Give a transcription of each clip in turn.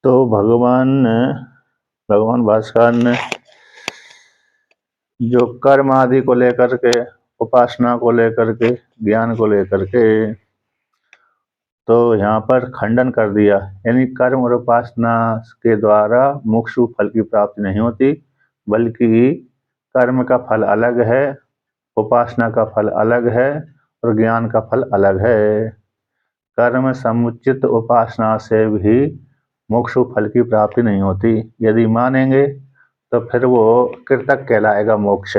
तो भगवान भास्कर ने जो कर्म आदि को लेकर के, उपासना को लेकर के, ज्ञान को लेकर के तो यहाँ पर खंडन कर दिया। यानी कर्म और उपासना के द्वारा मोक्ष फल की प्राप्ति नहीं होती, बल्कि कर्म का फल अलग है, उपासना का फल अलग है और ज्ञान का फल अलग है। कर्म समुचित उपासना से भी मोक्ष फल की प्राप्ति नहीं होती। यदि मानेंगे तो फिर वो कृतक कहलाएगा मोक्ष।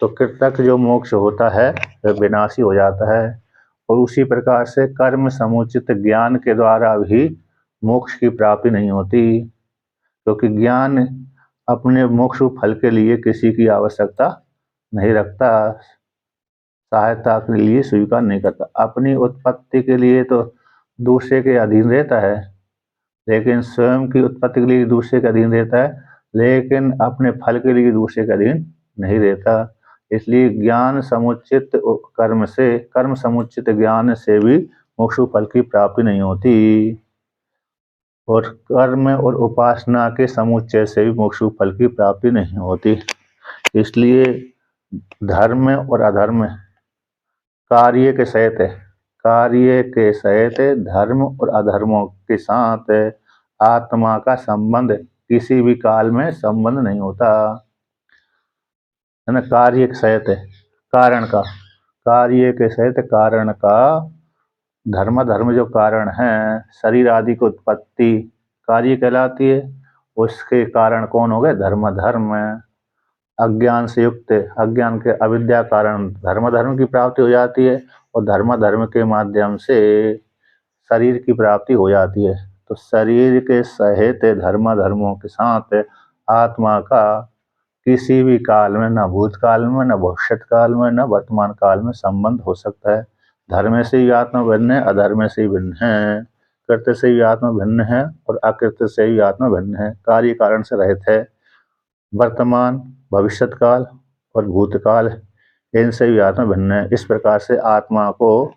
तो कृतक जो मोक्ष होता है वह विनाशी हो जाता है। और उसी प्रकार से कर्म समुचित ज्ञान के द्वारा भी मोक्ष की प्राप्ति नहीं होती, क्योंकि ज्ञान अपने मोक्ष फल के लिए किसी की आवश्यकता नहीं रखता, सहायता के लिए स्वीकार नहीं करता। अपनी उत्पत्ति के लिए तो दूसरे के अधीन रहता है, लेकिन स्वयं की उत्पत्ति के लिए दूसरे के अधीन रहता है, लेकिन अपने फल के लिए दूसरे के अधीन नहीं रहता। इसलिए कर्म समुचित ज्ञान से भी मोक्ष फल की प्राप्ति नहीं होती, और कर्म और उपासना के समुच्चय से भी मोक्ष फल की प्राप्ति नहीं होती। इसलिए धर्म और अधर्म कार्य के सहित धर्म और अधर्मों के साथ आत्मा का संबंध किसी भी काल में संबंध नहीं होता है ना। कार्य के सहित कारण का धर्म जो कारण है, शरीर आदि की उत्पत्ति कार्य कहलाती है। उसके कारण कौन हो गए? धर्म। अज्ञान से युक्त अज्ञान के अविद्या कारण धर्म की प्राप्ति हो जाती है, और धर्म के माध्यम से शरीर की प्राप्ति हो जाती है। तो शरीर के सहित धर्मों के साथ आत्मा का किसी भी काल में, न भूतकाल में, न भविष्यत काल में, न वर्तमान काल में संबंध हो सकता है। धर्म से ही आत्मा भिन्न है, अधर्म से ही भिन्न है। कृत्य से ही आत्मा भिन्न है और अकृत्य से ही आत्मा भिन्न है। कार्य कारण से रहित है। वर्तमान, भविष्यत काल और भूतकाल, इनसे भी आत्मा भिन्न है। इस प्रकार से आत्मा को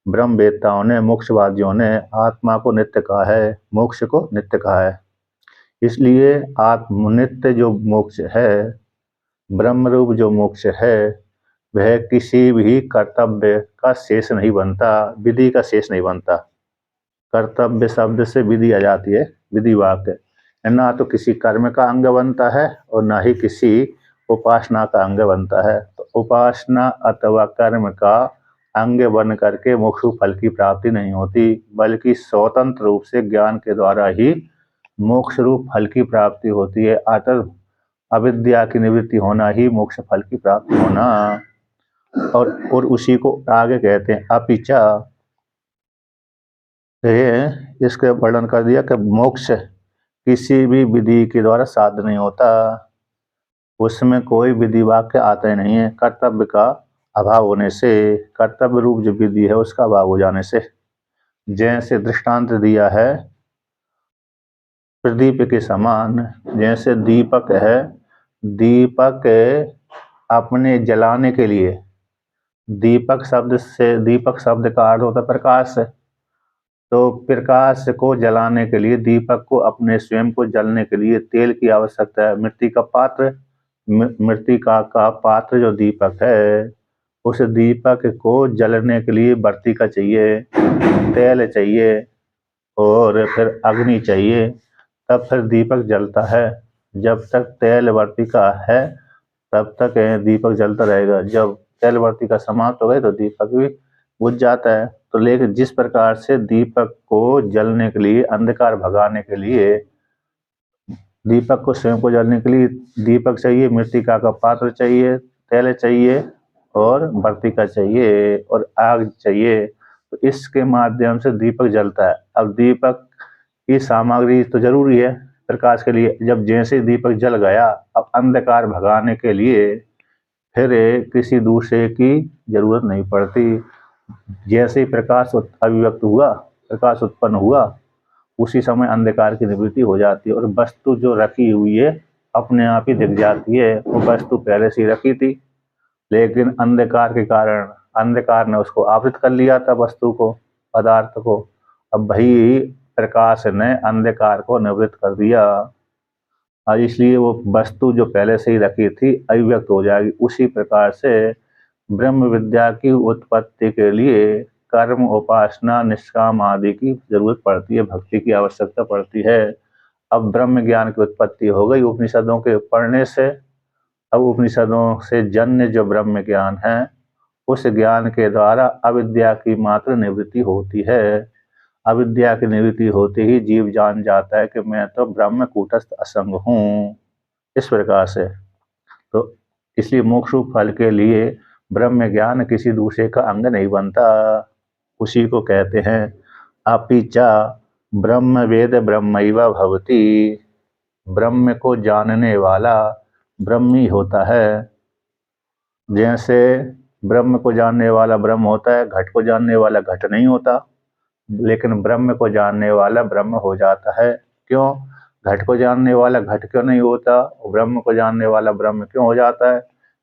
ब्रह्मवेत्ताओं ने, मोक्षवादियों ने आत्मा को नित्य कहा है, मोक्ष को नित्य कहा है। इसलिए आत्मनित्य जो मोक्ष है, ब्रह्म रूप जो मोक्ष है, वह किसी भी कर्तव्य का शेष नहीं बनता, विधि का शेष नहीं बनता। कर्तव्य शब्द से विधि आ जाती है, विधि वाक्य। ना तो किसी कर्म का अंग बनता है और ना ही किसी उपासना का अंग बनता है। तो उपासना अथवा कर्म का अंग बन करके मोक्ष फल की प्राप्ति नहीं होती, बल्कि स्वतंत्र रूप से ज्ञान के द्वारा ही मोक्ष रूप फल की प्राप्ति होती है। अतः अविद्या की निवृत्ति होना ही मोक्ष फल की प्राप्ति होना। और उसी को आगे कहते हैं अपिचा। इसके वर्णन कर दिया कि मोक्ष किसी भी विधि के द्वारा साध्य नहीं होता, उसमें कोई विधि वाक्य आता ही नहीं है। कर्तव्य का अभाव होने से, कर्तव्य रूप जो विधि है उसका अभाव हो जाने से। जैसे दृष्टांत दिया है प्रदीप के समान। जैसे दीपक है, दीपक अपने जलाने के लिए, दीपक शब्द का अर्थ होता है प्रकाश। तो प्रकाश को जलाने के लिए, दीपक को अपने स्वयं को जलने के लिए तेल की आवश्यकता है। मृतिका का पात्र जो दीपक है, उस दीपक को जलने के लिए वर्तिका चाहिए, तेल चाहिए और फिर अग्नि चाहिए, तब फिर दीपक जलता है। जब तक तेल वर्तिका है तब तक दीपक जलता रहेगा। जब तेल वर्तिका समाप्त हो गई तो दीपक भी बुझ जाता है। तो लेकिन जिस प्रकार से दीपक को जलने के लिए, अंधकार भगाने के लिए, दीपक को स्वयं को जलने के लिए दीपक चाहिए, मृतिका का पात्र चाहिए, तेल चाहिए और वर्तिका चाहिए और आग चाहिए, तो इसके माध्यम से दीपक जलता है। अब दीपक की सामग्री तो जरूरी है प्रकाश के लिए। जब जैसे दीपक जल गया, अब अंधकार भगाने के लिए फिर किसी दूसरे की जरूरत नहीं पड़ती। जैसे ही अभिव्यक्त हुआ, प्रकाश उत्पन्न हुआ, उसी समय अंधकार की निवृत्ति हो जाती है और वस्तु जो रखी हुई है अपने आप ही दिख जाती है। वो वस्तु पहले से ही रखी थी, लेकिन अंधकार के कारण अंधकार ने उसको आवृत कर लिया था, वस्तु को, पदार्थ को। अब वही प्रकाश ने अंधकार को निवृत्त कर दिया। और इसलिए वो वस्तु जो पहले से ही रखी थी अभिव्यक्त हो जाएगी। उसी प्रकार से ब्रह्म विद्या की उत्पत्ति के लिए कर्म, उपासना, निष्काम आदि की जरूरत पड़ती है, भक्ति की आवश्यकता पड़ती है। अब ब्रह्म ज्ञान की उत्पत्ति हो गई उपनिषदों के पढ़ने से। अब उपनिषदों से जन्य जो ब्रह्म ज्ञान है, उस ज्ञान के द्वारा अविद्या की मात्र निवृत्ति होती है। अविद्या की निवृत्ति होते ही जीव जान जाता है कि मैं तो ब्रह्म कूटस्थ असंग हूँ। इस प्रकार से तो इसलिए मोक्ष फल के लिए ब्रह्म ज्ञान किसी दूसरे का अंग नहीं बनता। उसी को कहते हैं अपिचा ब्रह्म वेद ब्रह्मैव भवति। ब्रह्म को जानने वाला ब्रह्म ही होता है। जैसे ब्रह्म को जानने वाला ब्रह्म होता है, घट को जानने वाला घट नहीं होता, लेकिन ब्रह्म को जानने वाला ब्रह्म हो जाता है। क्यों? घट को जानने वाला घट क्यों नहीं होता, ब्रह्म को जानने वाला ब्रह्म क्यों हो जाता है?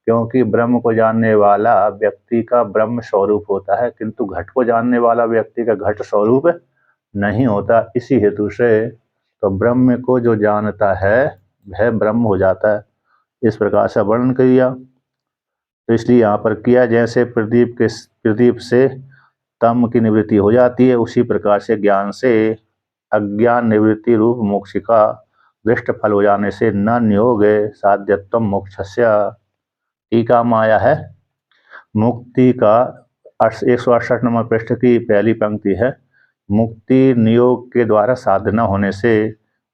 क्योंकि ब्रह्म को जानने वाला व्यक्ति का ब्रह्म स्वरूप होता है, किंतु घट को जानने वाला व्यक्ति का घट स्वरूप नहीं होता। इसी हेतु से तो ब्रह्म को जो जानता है वह ब्रह्म हो जाता है। इस प्रकार से वर्णन किया। तो इसलिए यहाँ पर किया जैसे प्रदीप से तम की निवृत्ति हो जाती है, उसी प्रकार से ज्ञान से अज्ञान निवृत्ति रूप मोक्ष का दृष्ट फल हो जाने से न नियोग साध्यत्व मोक्षस्य। टीका माया है मुक्ति का 168 नंबर पृष्ठ की पहली पंक्ति है। मुक्ति नियोग के द्वारा साधना होने से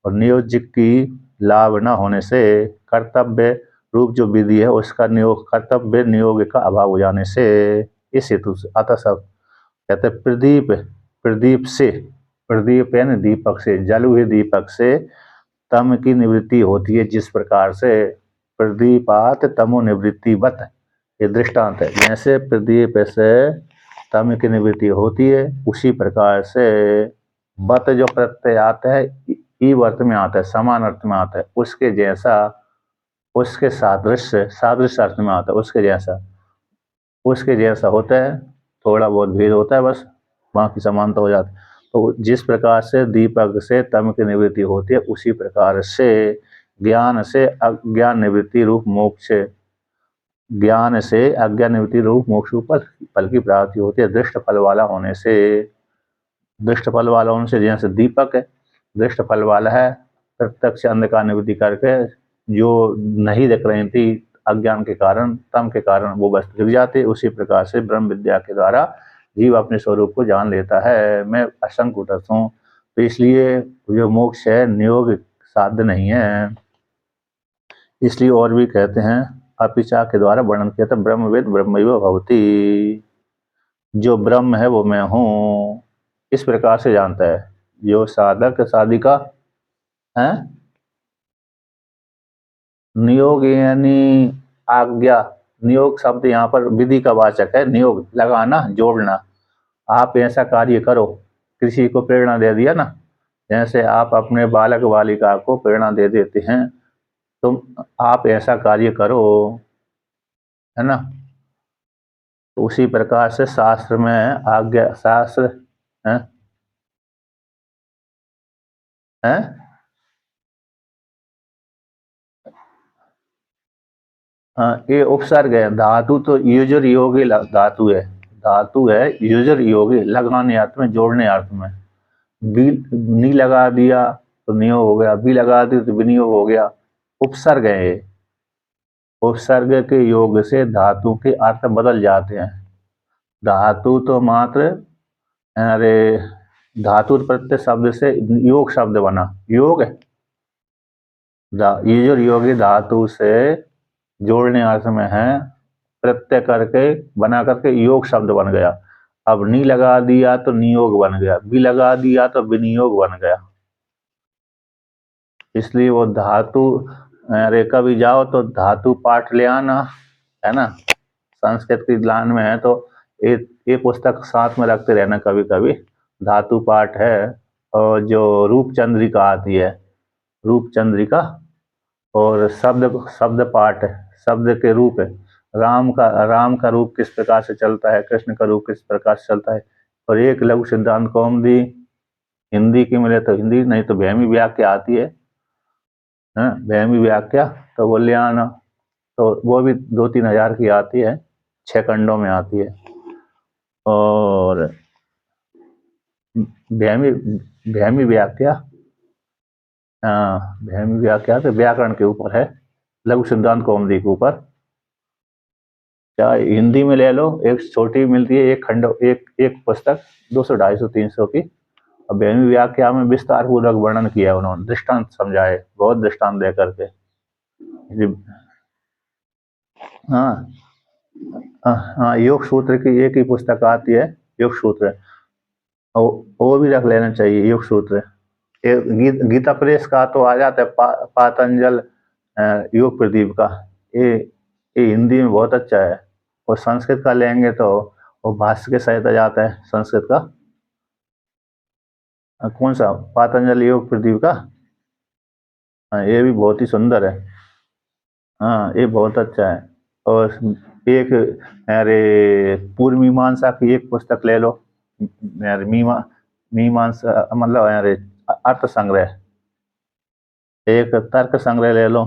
और नियोज्य की लाभ न होने से कर्तव्य रूप जो विधि है उसका नियोग कर्तव्य नियोग का अभाव हो जाने से। इस हेतु से अतः सब कहते प्रदीप से, प्रदीप यानी दीपक से, जल हुए दीपक से तम की निवृत्ति होती है। जिस प्रकार से प्रदीपात तमो निवृत्तिवत, ये दृष्टांत है। जैसे प्रदीप से तम की निवृत्ति होती है, उसी प्रकार से वत जो प्रत्यय आता है ई अर्थ में आता है, समान अर्थ में आता है, उसके जैसा, उसके सादृश्य अर्थ में आता है, उसके जैसा होता है। थोड़ा बहुत भेद होता है बस, बाकी समानता हो जाती है। तो जिस प्रकार से दीपक से तम की निवृत्ति होती है, उसी प्रकार से ज्ञान से अज्ञान निवृत्ति रूप मोक्ष, ज्ञान से अज्ञान निवृत्ति रूप मोक्ष पर फल की प्राप्ति होती है। दृष्ट फल वाला होने से, दृष्ट फल वाला होने से जैसे दीपक है दृष्ट फल वाला है, प्रत्यक्ष अंधकार निवृत्ति करके जो नहीं दिख रही थी अज्ञान के कारण, तम के कारण वो वस्तु दिख जाती है। उसी प्रकार से ब्रह्म विद्या के द्वारा जीव अपने स्वरूप को जान लेता है, मैं असंग कूटस्थ हूँ। तो इसलिए जो मोक्ष है नियोग साध्य नहीं है। इसलिए और भी कहते हैं अपिचा के द्वारा वर्णन किया था ब्रह्मवेद ब्रह्मैव भवति। जो ब्रह्म है वो मैं हूँ, इस प्रकार से जानता है। जो साधक साधिका है, नियोग यानी आज्ञा, नियोग शब्द यहाँ पर विधि का वाचक है। नियोग लगाना, जोड़ना। आप ऐसा कार्य करो, किसी को प्रेरणा दे दिया ना, जैसे आप अपने बालक बालिका को प्रेरणा दे देते हैं, तुम आप ऐसा कार्य करो, है ना। तो उसी प्रकार से शास्त्र में आज्ञा, शास्त्र है, है? हाँ, ये उपसर्ग है। धातु तो युजर योगी धातु है, धातु है युजर योगी, लगाने अर्थ में, जोड़ने अर्थ में। बी नी लगा दिया तो नियोग हो गया, बी लगा दी तो विनियोग हो गया। उपसर्ग है ये। उपसर्ग के योग से धातु के अर्थ बदल जाते हैं। धातु तो मात्र, अरे धातु प्रत्यय शब्द से योग शब्द बना, योग है। युजर योगी धातु से जोड़ने अर्थ में है, प्रत्यय करके बना करके योग शब्द बन गया। अब नी लगा दिया तो नियोग बन गया, बी लगा दिया तो विनियोग बन गया। इसलिए वो धातु, अरे कभी जाओ तो धातु पाठ ले आना, है ना। संस्कृत की लाइन में है तो ये पुस्तक साथ में रखते रहना कभी कभी। धातु पाठ है, और जो रूप चंद्रिका आती है, रूप चंद्रिका, और शब्द पाठ है, शब्द के रूप है। राम का रूप किस प्रकार से चलता है, कृष्ण का रूप किस प्रकार से चलता है, और एक लघु सिद्धांत कौमुदी, हिंदी की मिले तो हिंदी, नहीं तो वहमी व्याख्या आती है, वहमी व्याख्या तो बोलियान, तो वो भी 2-3 हज़ार की आती है, 6 खंडों में आती है। और वहमी वहमी व्याख्या, वहमी व्याख्या तो व्याकरण के ऊपर है, लघु सिद्धांत कौमुदी के ऊपर। चाहे हिंदी में ले लो, एक छोटी मिलती है, एक खंड, एक पुस्तक 200, 250, 300 की। अब वहमी व्याख्या में विस्तार पूर्वक वर्णन किया है उन्होंने, दृष्टांत समझाए, बहुत दृष्टांत दे करके। हाँ हाँ, योग सूत्र की एक ही पुस्तक आती है, योग सूत्र, वो भी रख लेना चाहिए, योग सूत्र। गीता प्रेस का तो आ जाता है, पातंजल योग प्रदीप का, ये हिंदी में बहुत अच्छा है। और संस्कृत का लेंगे तो वो भाष्य के सहित आ जाता है संस्कृत का। कौन सा? पातंजल योग प्रदीप का। हाँ, ये भी बहुत ही सुंदर है। हाँ, ये बहुत अच्छा है। और एक, अरे, पूर्व मीमांसा की एक पुस्तक ले लो, अरे मीमांसा मतलब अरे अर्थ संग्रह, एक तर्क संग्रह ले लो।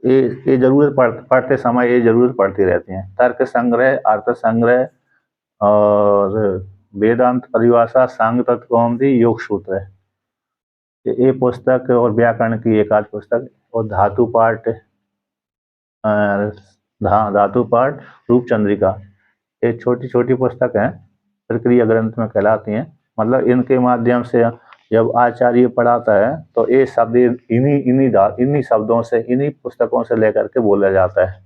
ये जरूर पढ़ते समय ये जरूर पढ़ती रहती हैं, तर्क संग्रह, अर्थ संग्रह, और वेदांत परिभाषा, सांग तत्व कौमुदी, योग सूत्र है, ये पुस्तक, और व्याकरण की एक आध पुस्तक, और धातु पाठ, धातु पाठ, रूप चंद्रिका, ये छोटी छोटी पुस्तक हैं, प्रक्रिया ग्रंथ में कहलाती हैं। मतलब इनके माध्यम से जब आचार्य पढ़ाता है तो ये शब्द इन्हीं शब्दों से, इन्हीं पुस्तकों से लेकर के बोला जाता है।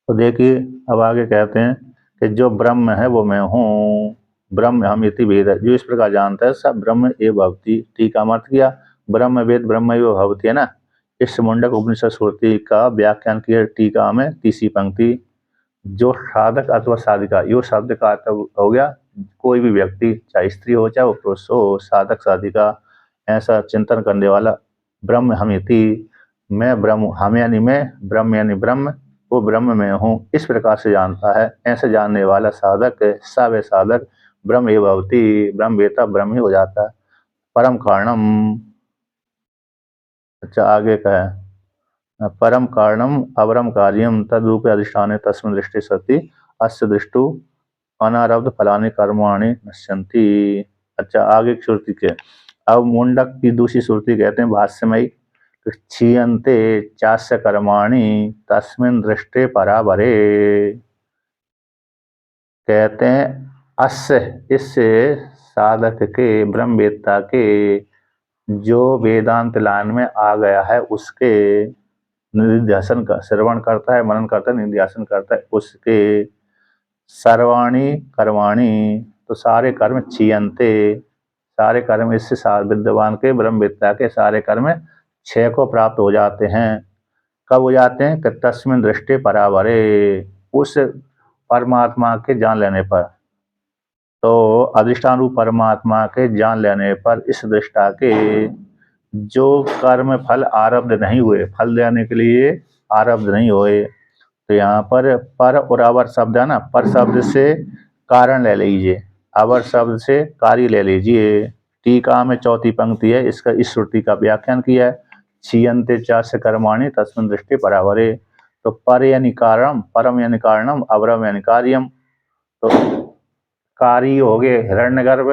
तो देखिए, अब आगे कहते हैं कि जो ब्रह्म है वो मैं हूँ, ब्रह्म हम इति वेद है, जो इस प्रकार जानता है सब ब्रह्म एव भवति। टीका मत किया, ब्रह्म वेद ब्रह्म एव भवति है ना। इस मुंडक उपनिषद श्रुति का व्याख्यान किया टीका में, तीसरी पंक्ति। जो साधक अथवा साधिका, यो शब्द का अर्थ हो गया कोई भी व्यक्ति, चाहे स्त्री हो चाहे वो पुरुष हो, साधक साधिका, ऐसा चिंतन करने वाला, ब्रह्म हम इति, मैं ब्रह्म, हम यानी मैं, ब्रह्म यानी ब्रह्म, वो ब्रह्म में हूँ, इस प्रकार से जानता है, ऐसे जानने वाला साधक, सा साधक ब्रह्म एव भवति, ब्रह्म वेता ब्रह्म ही हो जाता है। परम कारणम, अच्छा आगे का है, परम कारणम अवरम कार्यम तद्रूप अधिष्ठाने तस्मिन् दृष्टि सति अस्य दृष्टु अनारब्ध फलानि कर्माणि नश्यन्ति। अच्छा, आगे की श्रुति के, अब मुंडक की दूसरी श्रुति कहते हैं भाष्यमयी, क्षीयन्ते चास्य कर्माणि तस्मिन् दृष्टे परावरे। कहते हैं अस्य, इससे साधक के, ब्रह्मवेत्ता के, जो वेदांत लाइन में आ गया है उसके, निध्यासन का श्रवण करता है, मनन करता है, निध्यासन करता है, उसके सर्वाणी कर्माणि, तो सारे कर्म, क्षीयन्ते, सारे कर्म, इससे विद्वान के, ब्रह्मवेत्ता के सारे कर्म क्षय को प्राप्त हो जाते हैं। कब हो जाते हैं? कि तस्मिन् दृष्टि परावरे, उस परमात्मा के जान लेने पर। तो अधिष्ठान रूप परमात्मा के जान लेने पर इस दृष्टा के जो कर्म फल आरब्ध नहीं हुए, फल देने के लिए आरब्ध नहीं हुए, तो यहाँ पर और अवर शब्द है ना, पर शब्द से कारण ले लीजिए, अवर शब्द से कार्य ले लीजिए। टीका में चौथी पंक्ति है, इसका इस श्रुति का व्याख्यान किया है, क्षीयन्ते चास्य कर्माणि तस्मिन् दृष्टि परावरे। तो पर यानी कारण, परम यानी कारणम, अवरम यानी कार्यम। तो कार्य हो गए हिरण्यगर्भ,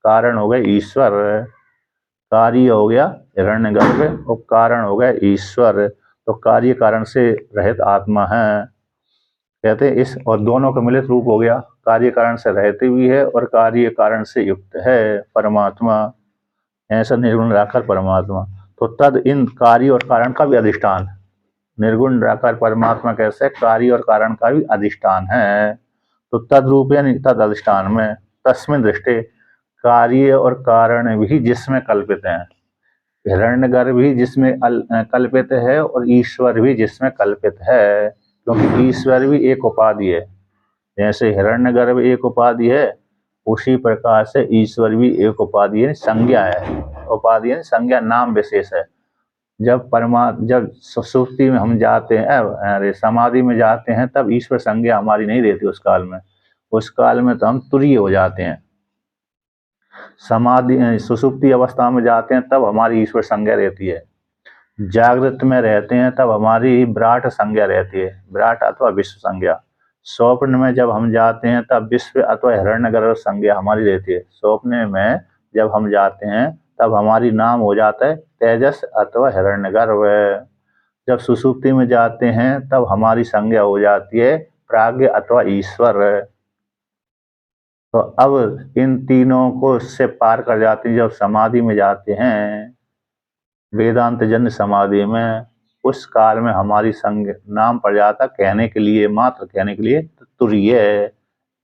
कारण हो गए ईश्वर, कार्य हो गया हिरण्यगर्भ और कारण हो गया ईश्वर। तो कार्य कारण से रहित आत्मा है, कहते हैं इस, और दोनों का मिलित रूप हो गया, कार्य कारण से रहते भी है और कार्य कारण से युक्त है परमात्मा, ऐसा निर्गुण निराकार परमात्मा। तो तद इन कार्य और कारण का भी अधिष्ठान, निर्गुण निराकार परमात्मा कैसे कार्य और कारण का भी अधिष्ठान है। तो तद रूप यानी तद अधिष्ठान में, तस्मिन् दृष्टि, कार्य और कारण भी जिसमें कल्पित हैं, हिरण्यगर्भ भी जिसमें कल्पित है और ईश्वर भी जिसमें कल्पित है, क्योंकि ईश्वर भी एक उपाधि है। जैसे हिरण्यगर्भ एक उपाधि है, उसी प्रकार से ईश्वर भी एक उपाधि है, संज्ञा है, उपाधि है संज्ञा, नाम विशेष है। जब सुषुप्ति में हम जाते हैं, अरे समाधि में जाते हैं, तब ईश्वर संज्ञा हमारी नहीं रहती उस काल में, उस काल में तो हम तुरीय हो जाते हैं। समाधि सुषुप्ति अवस्था में जाते हैं तब हमारी ईश्वर संज्ञा रहती है। जागृत में रहते हैं तब हमारी विराट संज्ञा रहती है, विराट अथवा विश्व संज्ञा। स्वप्न में जब हम जाते हैं तब विश्व अथवा हिरण्यगर्भ संज्ञा हमारी रहती है। स्वप्न में जब हम जाते हैं तब हमारी नाम हो जाता है तेजस अथवा हिरण्यगर्भ। जब सुषुप्ति में जाते हैं तब हमारी संज्ञा हो जाती है प्राज्ञ अथवा ईश्वर। तो अब इन तीनों को से पार कर जाते हैं जब समाधि में जाते हैं, वेदांत जन्य समाधि में, उस काल में हमारी संग नाम पड़ जाता कहने के लिए, मात्र कहने के लिए तुरीय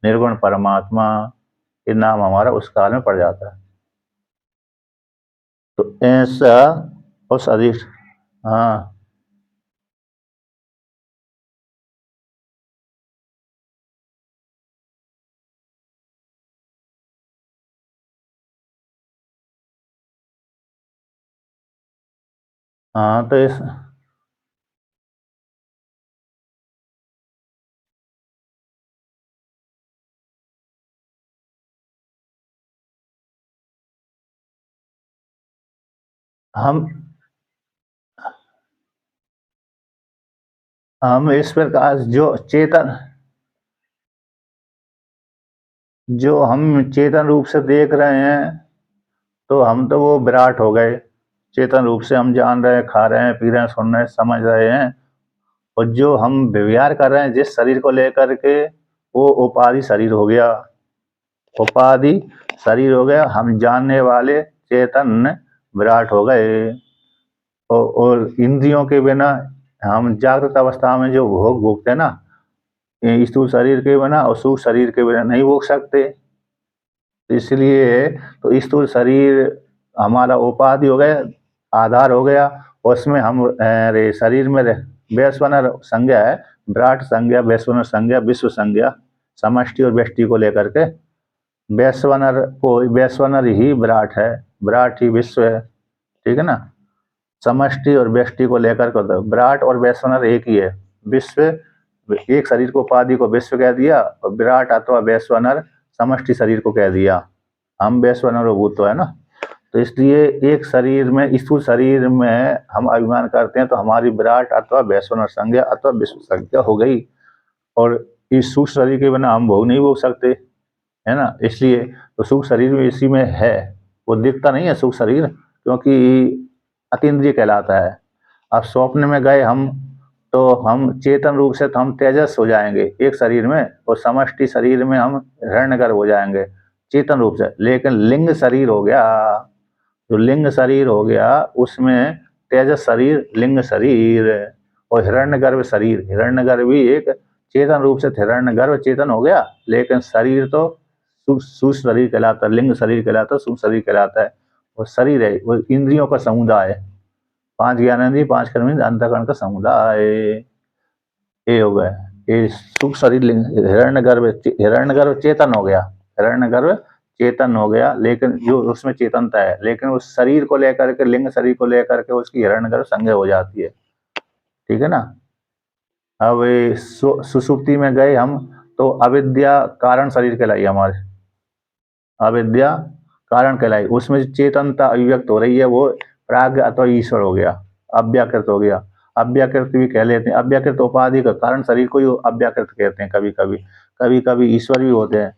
निर्गुण परमात्मा, ये नाम हमारा उस काल में पड़ जाता है। तो ऐसा उस अधिक हाँ हाँ तो इस हम इस प्रकार जो हम चेतन रूप से देख रहे हैं, तो हम तो वो विराट हो गए। चेतन रूप से हम जान रहे हैं, खा रहे हैं, पी रहे हैं, सुन रहे हैं, समझ रहे हैं। और जो हम व्यवहार कर रहे हैं जिस शरीर को लेकर के, वो उपाधि शरीर हो गया। उपाधि शरीर हो गया, हम जानने वाले चेतन विराट हो गए। और इंद्रियों के बिना हम जागृत अवस्था में जो भोग भोगते हैं ना, स्थूल शरीर के बिना और सूक्ष्म शरीर के बिना नहीं भोग सकते। इसलिए तो स्थूल शरीर हमारा उपाधि हो गया, आधार हो गया। उसमें हम शरीर में वैश्वानर संज्ञा है, विराट संज्ञा, वैश्वानर संज्ञा, विश्व संज्ञा, समष्टि और व्यष्टि को लेकर के। वैश्वानर ही विराट है, विराट ही विश्व है, ठीक है ना। समष्टि और व्यष्टि को लेकर के विराट और वैश्वानर एक ही है। विश्व, एक शरीर को, उपाधि को विश्व कह दिया, और विराट अथवा वैश्वानर समष्टि शरीर को कह दिया। हम वैश्वानर भूत तो है ना। तो इसलिए एक शरीर में, स्थूल शरीर में हम अभिमान करते हैं तो हमारी विराट अथवा वैश्वानर संज्ञा अथवा विश्व संज्ञा हो गई। और इस सूक्ष्म शरीर के बिना हम भोग नहीं भोग सकते, है ना। इसलिए तो सूक्ष्म शरीर में इसी में है, वो दिखता नहीं है सूक्ष्म शरीर, क्योंकि अतीन्द्रिय कहलाता है। अब स्वप्न में गए हम, तो हम चेतन रूप से तो हम तेजस हो जाएंगे एक शरीर में, और समष्टि शरीर में हम हिरण्यगर्भ हो जाएंगे चेतन रूप से। लेकिन लिंग शरीर हो गया, जो लिंग शरीर हो गया उसमें तेजस शरीर, लिंग शरीर, और हिरण्यगर्भ शरीर। हिरण्यगर्भ भी एक चेतन रूप से हिरण्यगर्भ चेतन हो गया, लेकिन शरीर तो सूक्ष्म शरीर कहलाता है, लिंग शरीर कहलाता है, सूक्ष्म शरीर कहलाता है। वो शरीर है, वो इंद्रियों का समुदाय है, पांच ज्ञानेंद्रिय, पांच कर्मेंद्रिय, अंतःकरण का समुदाय, ये हो गया। ये सूक्ष्म शरीर लिंग, हिरण्यगर्भ चेतन हो गया, हिरण्यगर्भ चेतन हो गया, लेकिन जो उसमें चेतनता है, लेकिन उस शरीर को लेकर के, लिंग शरीर को लेकर के उसकी हिरण्यगर्भ संज्ञा हो जाती है, ठीक है ना। अब सुसुप्ति में गए हम, तो अविद्या कारण शरीर कहलाई हमारे, अविद्या कारण कहलाई, उसमें चेतनता अभिव्यक्त हो रही है, वो प्राज्ञ अथवा ईश्वर हो गया, अव्याकृत हो गया। अव्याकृत भी कह लेते हैं, अव्याकृत उपाधि का कारण शरीर को ही अव्याकृत कहते हैं कभी कभी, कभी कभी ईश्वर भी होते हैं।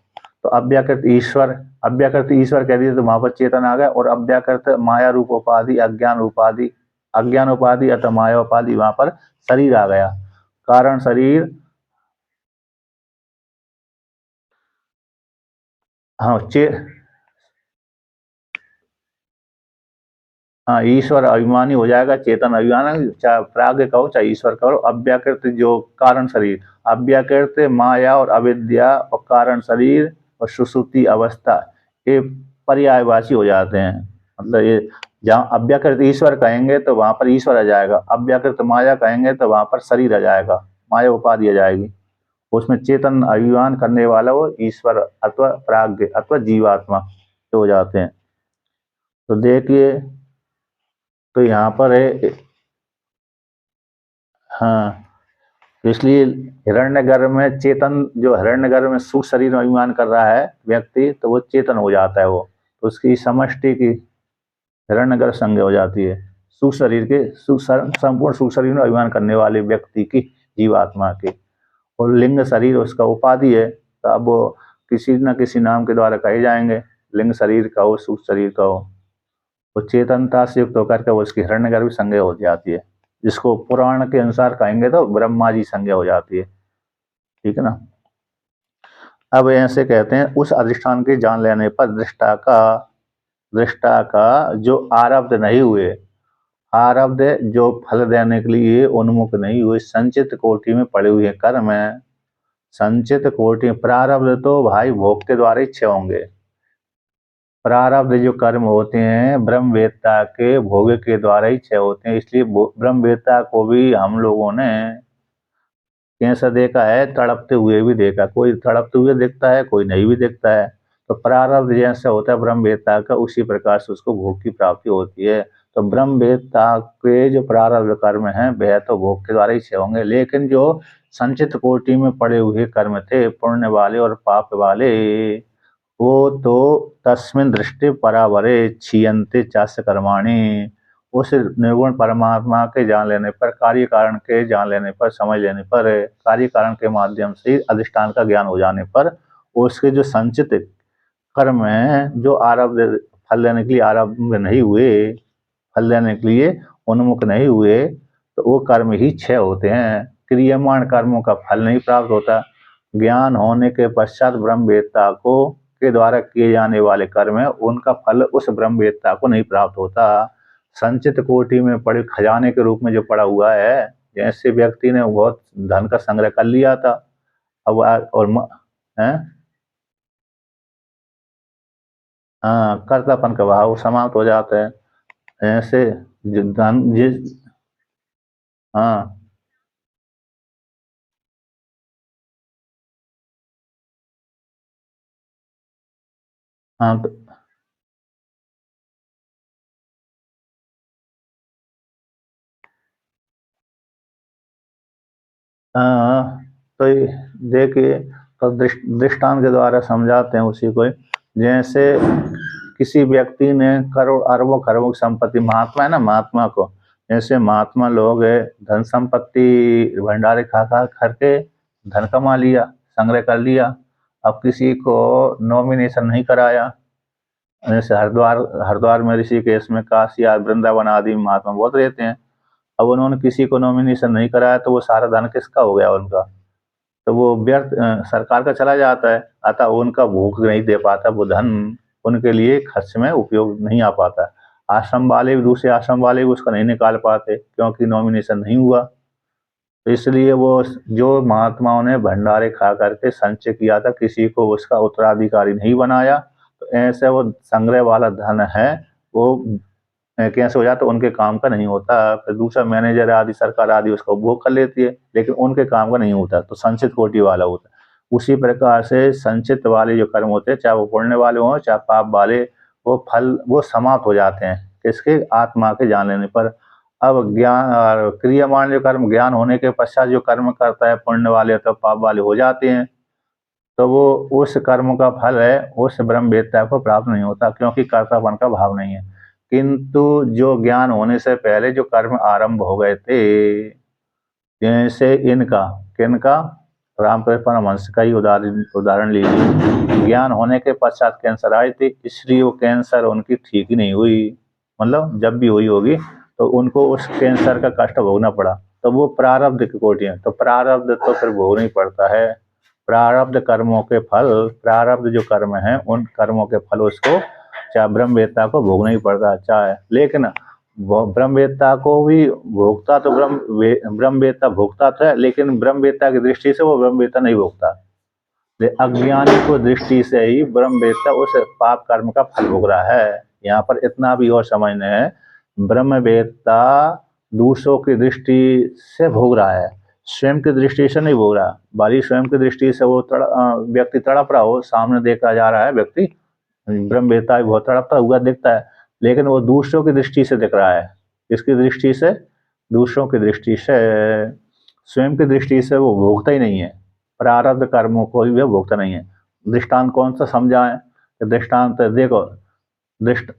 तो अव्याकृत ईश्वर, अव्याकृत ईश्वर कह दिए तो वहां पर चेतन आ गया। और अव्याकृत माया रूप उपाधि, अज्ञान उपाधि, अज्ञान उपाधि अथवा माया उपाधि, वहां पर शरीर आ गया, कारण शरीर। हाँ हाँ, ईश्वर अभिमानी हो जाएगा, चेतन अभिमानी, चाहे प्राज्ञ कहो चाहे ईश्वर कहो। अव्याकृत जो कारण शरीर, अव्याकृत माया और अविद्या और कारण शरीर और सुसुप्ति अवस्था, ये पर्यायवाची हो जाते हैं। मतलब ये, जहाँ अव्याकृत ईश्वर कहेंगे तो वहां पर ईश्वर आ जाएगा, अव्याकृत माया कहेंगे तो वहां पर शरीर आ जाएगा, माया उपाधि आ जाएगी। उसमें चेतन अभिमान करने वाला वो ईश्वर अथवा प्राज्ञ अथवा जीवात्मा हो जाते हैं। तो देखिए, तो यहाँ पर है, हाँ, तो इसलिए हिरण्यगर्भ में चेतन, जो हिरण्यगर्भ में सूक्ष्म शरीर में अभिमान कर रहा है व्यक्ति, तो वो चेतन हो जाता है वो। तो उसकी समष्टि की हिरण्यगर्भ संज्ञा हो जाती है। सुख शरीर के संपूर्ण सुख शरीर में अभिमान करने वाले व्यक्ति की, जीवात्मा के। और लिंग शरीर उसका उपाधि है, तो अब वो किसी न किसी नाम के द्वारा कहे जाएंगे, लिंग शरीर का हो, सुख शरीर का हो। वो चेतनता से युक्त होकर के वो उसकी हिरण्यगर्भ संज्ञा हो जाती है, जिसको पुराण के अनुसार कहेंगे तो ब्रह्मा जी संज्ञा हो जाती है। ठीक है ना। अब ऐसे कहते हैं, उस अधिष्ठान के जान लेने पर दृष्टा का जो आरब्ध नहीं हुए, आरब्ध जो फल देने के लिए उन्मुख नहीं हुए, संचित कोटि में पड़े हुए कर्म है। संचित कोटि, प्रारब्ध तो भाई भोग के द्वारा ही क्षय होंगे। प्रारब्ध जो कर्म होते हैं ब्रह्मवेत्ता के भोग के द्वारा ही क्षय होते हैं। इसलिए ब्रह्मवेत्ता को भी हम लोगों ने कैसा देखा है, तड़पते हुए भी देखा। कोई तड़पते हुए दिखता है, कोई नहीं भी दिखता है। तो प्रारब्ध जैसा होता है ब्रह्मवेत्ता का, उसी प्रकार से उसको भोग की प्राप्ति होती है। तो ब्रह्मवेत्ता के जो प्रारब्ध कर्म हैं वह तो भोग के द्वारा ही क्षय होंगे, लेकिन जो संचित कोटि में पड़े हुए कर्म थे, पुण्य वाले और पाप वाले, वो तो तस्मिन् दृष्टि परावरे क्षीयन्ते चास्य कर्माणि। उस निर्गुण परमात्मा के जान लेने पर, कार्य कारण के जान लेने पर, समझ लेने पर, कार्य कारण के माध्यम से अधिष्ठान का ज्ञान हो जाने पर, उसके जो संचित कर्म हैं, जो आरब्ध फल लेने के लिए आरब्ध नहीं हुए, फल लेने के लिए उन्मुख नहीं हुए, तो वो कर्म ही क्षय होते हैं। क्रियमाण कर्मों का फल नहीं प्राप्त होता। ज्ञान होने के पश्चात ब्रह्मवेत्ता को के द्वारा किए जाने वाले कर्म है, उनका फल उस ब्रह्मवेत्ता को नहीं प्राप्त होता। संचित कोटि में पड़े खजाने के रूप में जो पड़ा हुआ है, जैसे व्यक्ति ने बहुत धन का संग्रह कर लिया था, अब और है, हाँ, कर्तापन का भाव समाप्त हो जाता है। ऐसे जो धन जिस, हाँ, हाँ, हाँ, तो देखिए, तो दृष्टांत के द्वारा समझाते हैं उसी को। जैसे किसी व्यक्ति ने करोड़ अरबों खरबों की संपत्ति, महात्मा है ना, महात्मा को, जैसे महात्मा लोग है, धन संपत्ति भंडारे खा खा करके धन कमा लिया, संग्रह कर लिया। अब किसी को नॉमिनेशन नहीं कराया। जैसे हरिद्वार हरिद्वार में, ऋषिकेश में, काशी या वृंदावन आदि में महात्मा बहुत रहते हैं। अब उन्होंने किसी को नॉमिनेशन नहीं कराया, तो वो सारा धन किसका हो गया उनका? तो वो व्यर्थ सरकार का चला जाता है। अतः उनका भूख नहीं दे पाता, वो धन उनके लिए खर्च में उपयोग नहीं आ पाता। आश्रम वाले भी, दूसरे आश्रम वाले भी उसका नहीं निकाल पाते, क्योंकि नॉमिनेशन नहीं हुआ। तो इसलिए वो जो महात्माओं ने भंडारे खा करके संचय किया था, किसी को उसका उत्तराधिकारी नहीं बनाया, तो ऐसे वो संग्रह वाला धन है, वो कैसे हो जाता, उनके काम का नहीं होता। फिर दूसरा मैनेजर आदि, सरकार आदि उसका उपभोग कर लेती है, लेकिन उनके काम का नहीं होता, तो संचित कोटि वाला होता है। उसी प्रकार से संचित वाले जो कर्म होते हैं, चाहे वो पुण्य वाले हों चाहे पाप वाले, वो फल वो समाप्त हो जाते हैं किसके? आत्मा के जान लेने पर। अब ज्ञान और क्रियमाण जो कर्म, ज्ञान होने के पश्चात जो कर्म करता है, पुण्य वाले तो पाप वाले हो जाते हैं, तो वो उस कर्म का फल है उस ब्रह्मवेत्ता को प्राप्त नहीं होता, क्योंकि कर्तापन का भाव नहीं है। किंतु जो ज्ञान होने से पहले जो कर्म आरंभ हो गए थे, जैसे इनका, किनका? रामकृष्ण परमहंस का ही उदाहरण लीजिए। ज्ञान होने के पश्चात कैंसर आई थी, इसलिए वो कैंसर उनकी ठीक ही नहीं हुई। मतलब जब भी हुई होगी तो उनको उस कैंसर का कष्ट भोगना पड़ा। तो वो प्रारब्ध की कोटि है, तो प्रारब्ध तो फिर भोगना ही पड़ता है। प्रारब्ध कर्मों के फल, प्रारब्ध जो कर्म है उन कर्मों के फल उसको, चाहे ब्रह्मवेत्ता को भोगना ही पड़ता है। चाहे, लेकिन वो ब्रह्मवेत्ता को भी भोगता तो ब्रह्मवेत्ता भोगता था, लेकिन ब्रह्मवेत्ता की दृष्टि से वो ब्रह्मवेत्ता नहीं भोगता। अज्ञानी को दृष्टि से ही ब्रह्मवेत्ता उस पाप कर्म का फल भोग रहा है। यहाँ पर इतना भी और समझना है, ब्रह्मवेत्ता दूसरों की दृष्टि से भोग रहा है, स्वयं की दृष्टि से नहीं भोग रहा। भली स्वयं की दृष्टि से वो व्यक्ति तड़प रहा हो, सामने देखा जा रहा है व्यक्ति, ब्रह्मवेत्ता भी बहुत तड़पता हुआ दिखता है, लेकिन वो दूसरों की दृष्टि से दिख रहा है। किसकी दृष्टि से? दूसरों की दृष्टि से। स्वयं की दृष्टि से वो भोगता ही नहीं है, प्रारब्ध कर्मों को भी वह भोगता नहीं है। दृष्टांत कौन सा समझाएं? दृष्टांत देखो, दृष्ट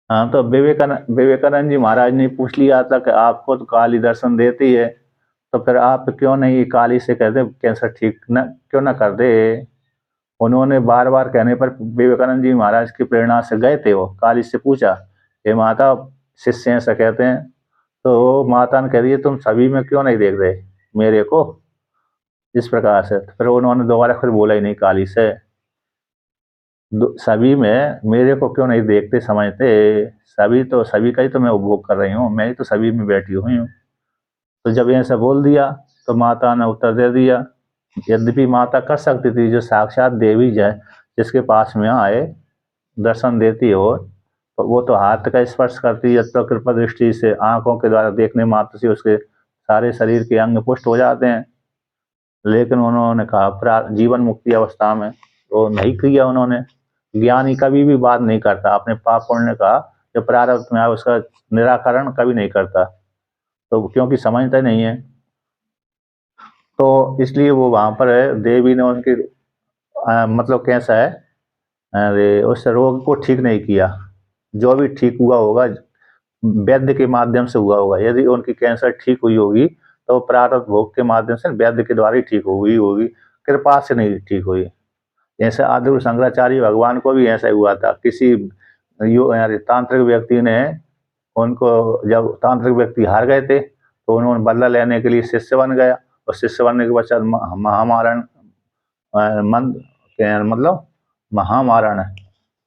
हाँ, तो विवेकानंद जी महाराज ने पूछ लिया था कि आपको तो काली दर्शन देती है, तो फिर आप क्यों नहीं काली से कहते कैंसर ठीक न क्यों ना कर दे। उन्होंने बार बार कहने पर विवेकानंद जी महाराज की प्रेरणा से गए थे, वो काली से पूछा, हे माता, शिष्य ऐसा कहते हैं। तो माता ने कह रही है, तुम सभी में क्यों नहीं देख रहे मेरे को। इस प्रकार से तो फिर उन्होंने दोबारा फिर बोला ही नहीं काली से, सभी में मेरे को क्यों नहीं देखते समझते, सभी तो सभी का ही तो मैं उपभोग कर रही हूँ, मैं ही तो सभी में बैठी हुई हूँ। तो जब ऐसा बोल दिया तो माता ने उत्तर दे दिया, यद्यपि माता कर सकती थी, जो साक्षात देवी जाए जिसके पास में आए दर्शन देती हो, तो वो तो हाथ का स्पर्श करती है तो कृपा दृष्टि से आंखों के द्वारा देखने मात्र से उसके सारे शरीर के अंग पुष्ट हो जाते हैं। लेकिन उन्होंने कहा जीवन मुक्ति अवस्था में तो नहीं किया उन्होंने। ज्ञानी कभी भी बात नहीं करता अपने पाप पुण्य का, जो प्रारब्ध में है उसका निराकरण कभी नहीं करता, तो क्योंकि समझता नहीं है। तो इसलिए वो वहां पर है, देवी ने उनकी मतलब कैसा है, अरे उस रोग को ठीक नहीं किया। जो भी ठीक हुआ होगा वैद्य के माध्यम से हुआ होगा। यदि उनकी कैंसर ठीक हुई होगी तो प्रारब्ध भोग के माध्यम से वैद्य के द्वारा ही ठीक हुई होगी, कृपा से नहीं ठीक हुई। जैसे आदिगुरु शंकराचार्य भगवान को भी ऐसा हुआ था, किसी तांत्रिक व्यक्ति ने उनको, जब तांत्रिक व्यक्ति हार गए थे तो उन्होंने बदला लेने के लिए शिष्य बन गया, और शिष्य बनने के पश्चात महामारण मतलब महामारण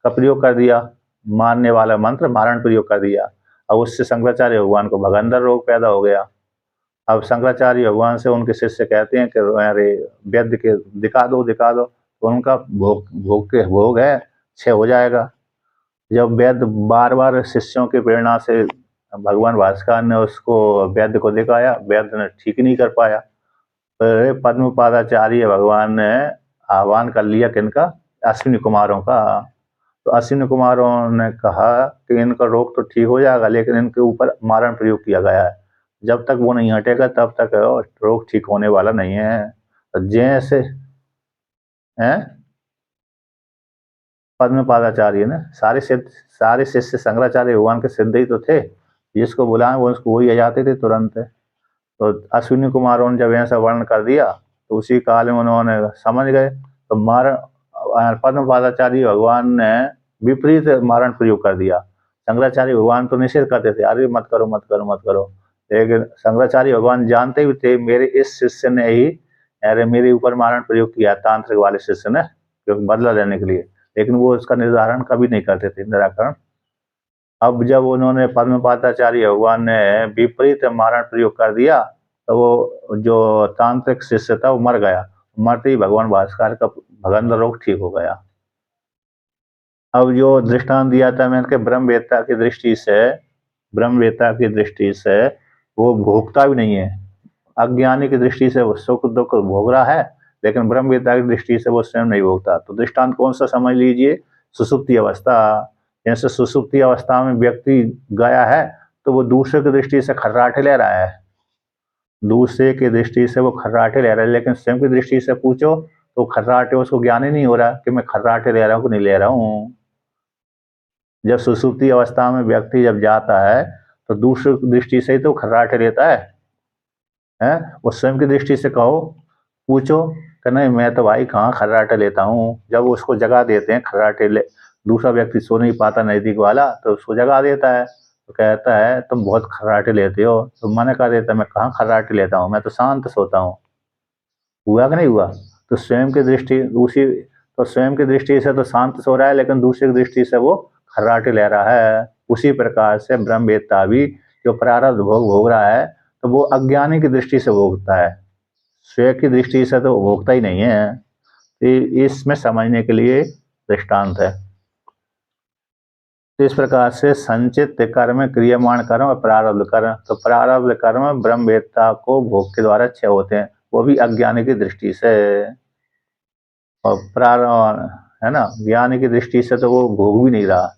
का प्रयोग कर दिया, मारने वाला मंत्र मारण प्रयोग कर दिया। अब उससे शंकराचार्य भगवान को भगंदर रोग पैदा हो गया। अब शंकराचार्य भगवान से उनके शिष्य कहते हैं कि अरे वैद्य के दिखा दो दिखा दो, तो उनका भोग है क्षय हो जाएगा। जब वैद्य बार बार शिष्यों की प्रेरणा से भगवान भास्कर ने उसको वैद्य को दिखाया, वैद्य ने ठीक नहीं कर पाया। फिर पद्म पादाचार्य भगवान ने आह्वान कर लिया किनका, अश्विनी कुमारों का। तो अश्विनी कुमारों ने कहा कि इनका रोग तो ठीक हो जाएगा, लेकिन इनके ऊपर मारण प्रयोग किया गया है, जब तक वो नहीं हटेगा तब तक रोग ठीक होने वाला नहीं है। तो जैसे हैं पद्म पादाचार्य ने सारे शिष्य शंकराचार्य भगवान के सिद्ध ही तो थे, जिसको बुलाए वो उसको वही आ जाते थे तुरंत। तो अश्विनी कुमारों ने जब ऐसा वर्णन कर दिया तो उसी काल में उन्होंने समझ गए, तो मारण पद्म पादाचार्य भगवान ने विपरीत मारण प्रयोग कर दिया। शंकराचार्य भगवान तो निषेध करते थे, अरे मत करो मत करो मत करो, लेकिन शंकराचार्य भगवान जानते भी थे मेरे इस शिष्य ने ही, अरे मेरे ऊपर मारण प्रयोग किया तांत्रिक वाले शिष्य ने, क्योंकि बदला लेने के लिए, लेकिन वो उसका निर्धारण कभी नहीं करते थे, निराकरण। अब जब उन्होंने पद्म पादाचार्य भगवान ने विपरीत मारण प्रयोग कर दिया, तो वो जो तांत्रिक शिष्य था वो मर गया। मरते ही भगवान भास्कर का भगंदर रोग ठीक हो गया। अब जो दृष्टांत दिया था मैंने, ब्रह्मवेत्ता की दृष्टि से, ब्रह्मवेत्ता की दृष्टि से वो भोगता भी नहीं है। अज्ञानी की दृष्टि से वो सुख दुख भोग रहा है, लेकिन ब्रह्मवेत्ता की दृष्टि से वो स्वयं नहीं भोगता। तो दृष्टांत कौन सा समझ लीजिए, सुसुप्ति अवस्था। जैसे सुसुप्ति अवस्था में व्यक्ति गया है तो वो दूसरे की दृष्टि से खर्राटे ले रहा है, दूसरे की दृष्टि से वो खर्राटे ले रहा है, लेकिन स्वयं की दृष्टि से पूछो तो खर्राटे, उसको ज्ञान ही नहीं हो रहा कि मैं खर्राटे ले रहा हूँ कि नहीं ले रहा हूँ। जब सुसुप्ति अवस्था में व्यक्ति जब जाता है तो दूसरे की दृष्टि से ही तो खर्राटे लेता है। वो स्वयं की दृष्टि से कहो, पूछो कि नहीं मैं तो भाई कहाँ खर्राटे लेता हूँ। जब उसको जगा देते हैं खर्राटे ले, दूसरा व्यक्ति सो नहीं पाता नजदीक वाला, तो उसको जगा देता है, तो कहता है तुम बहुत खर्राटे लेते हो, तो मना कर देता है मैं कहाँ खर्राटे लेता हूँ, मैं तो शांत सोता हूँ। हुआ कि नहीं हुआ। तो स्वयं की दृष्टि उसी, तो स्वयं की दृष्टि से तो शांत सो रहा है, लेकिन दूसरी की दृष्टि से वो खर्राटे ले रहा है। उसी प्रकार से ब्रह्मवेत्ता भी जो प्रारब्ध भोग भोग रहा है, तो वो अज्ञानी की दृष्टि से भोगता है, स्वयं की दृष्टि से तो भोगता ही नहीं है। तो इसमें समझने के लिए दृष्टांत है। तो इस प्रकार से संचित कर्म, क्रियमाण कर्म और प्रारब्ध कर्म, तो प्रारब्ध कर्म ब्रह्मवेत्ता को भोग के द्वारा क्षय होते हैं, वो भी अज्ञानी की दृष्टि से। और प्रारब्ध है ना, ज्ञानी की दृष्टि से तो वो भोग भी नहीं रहा,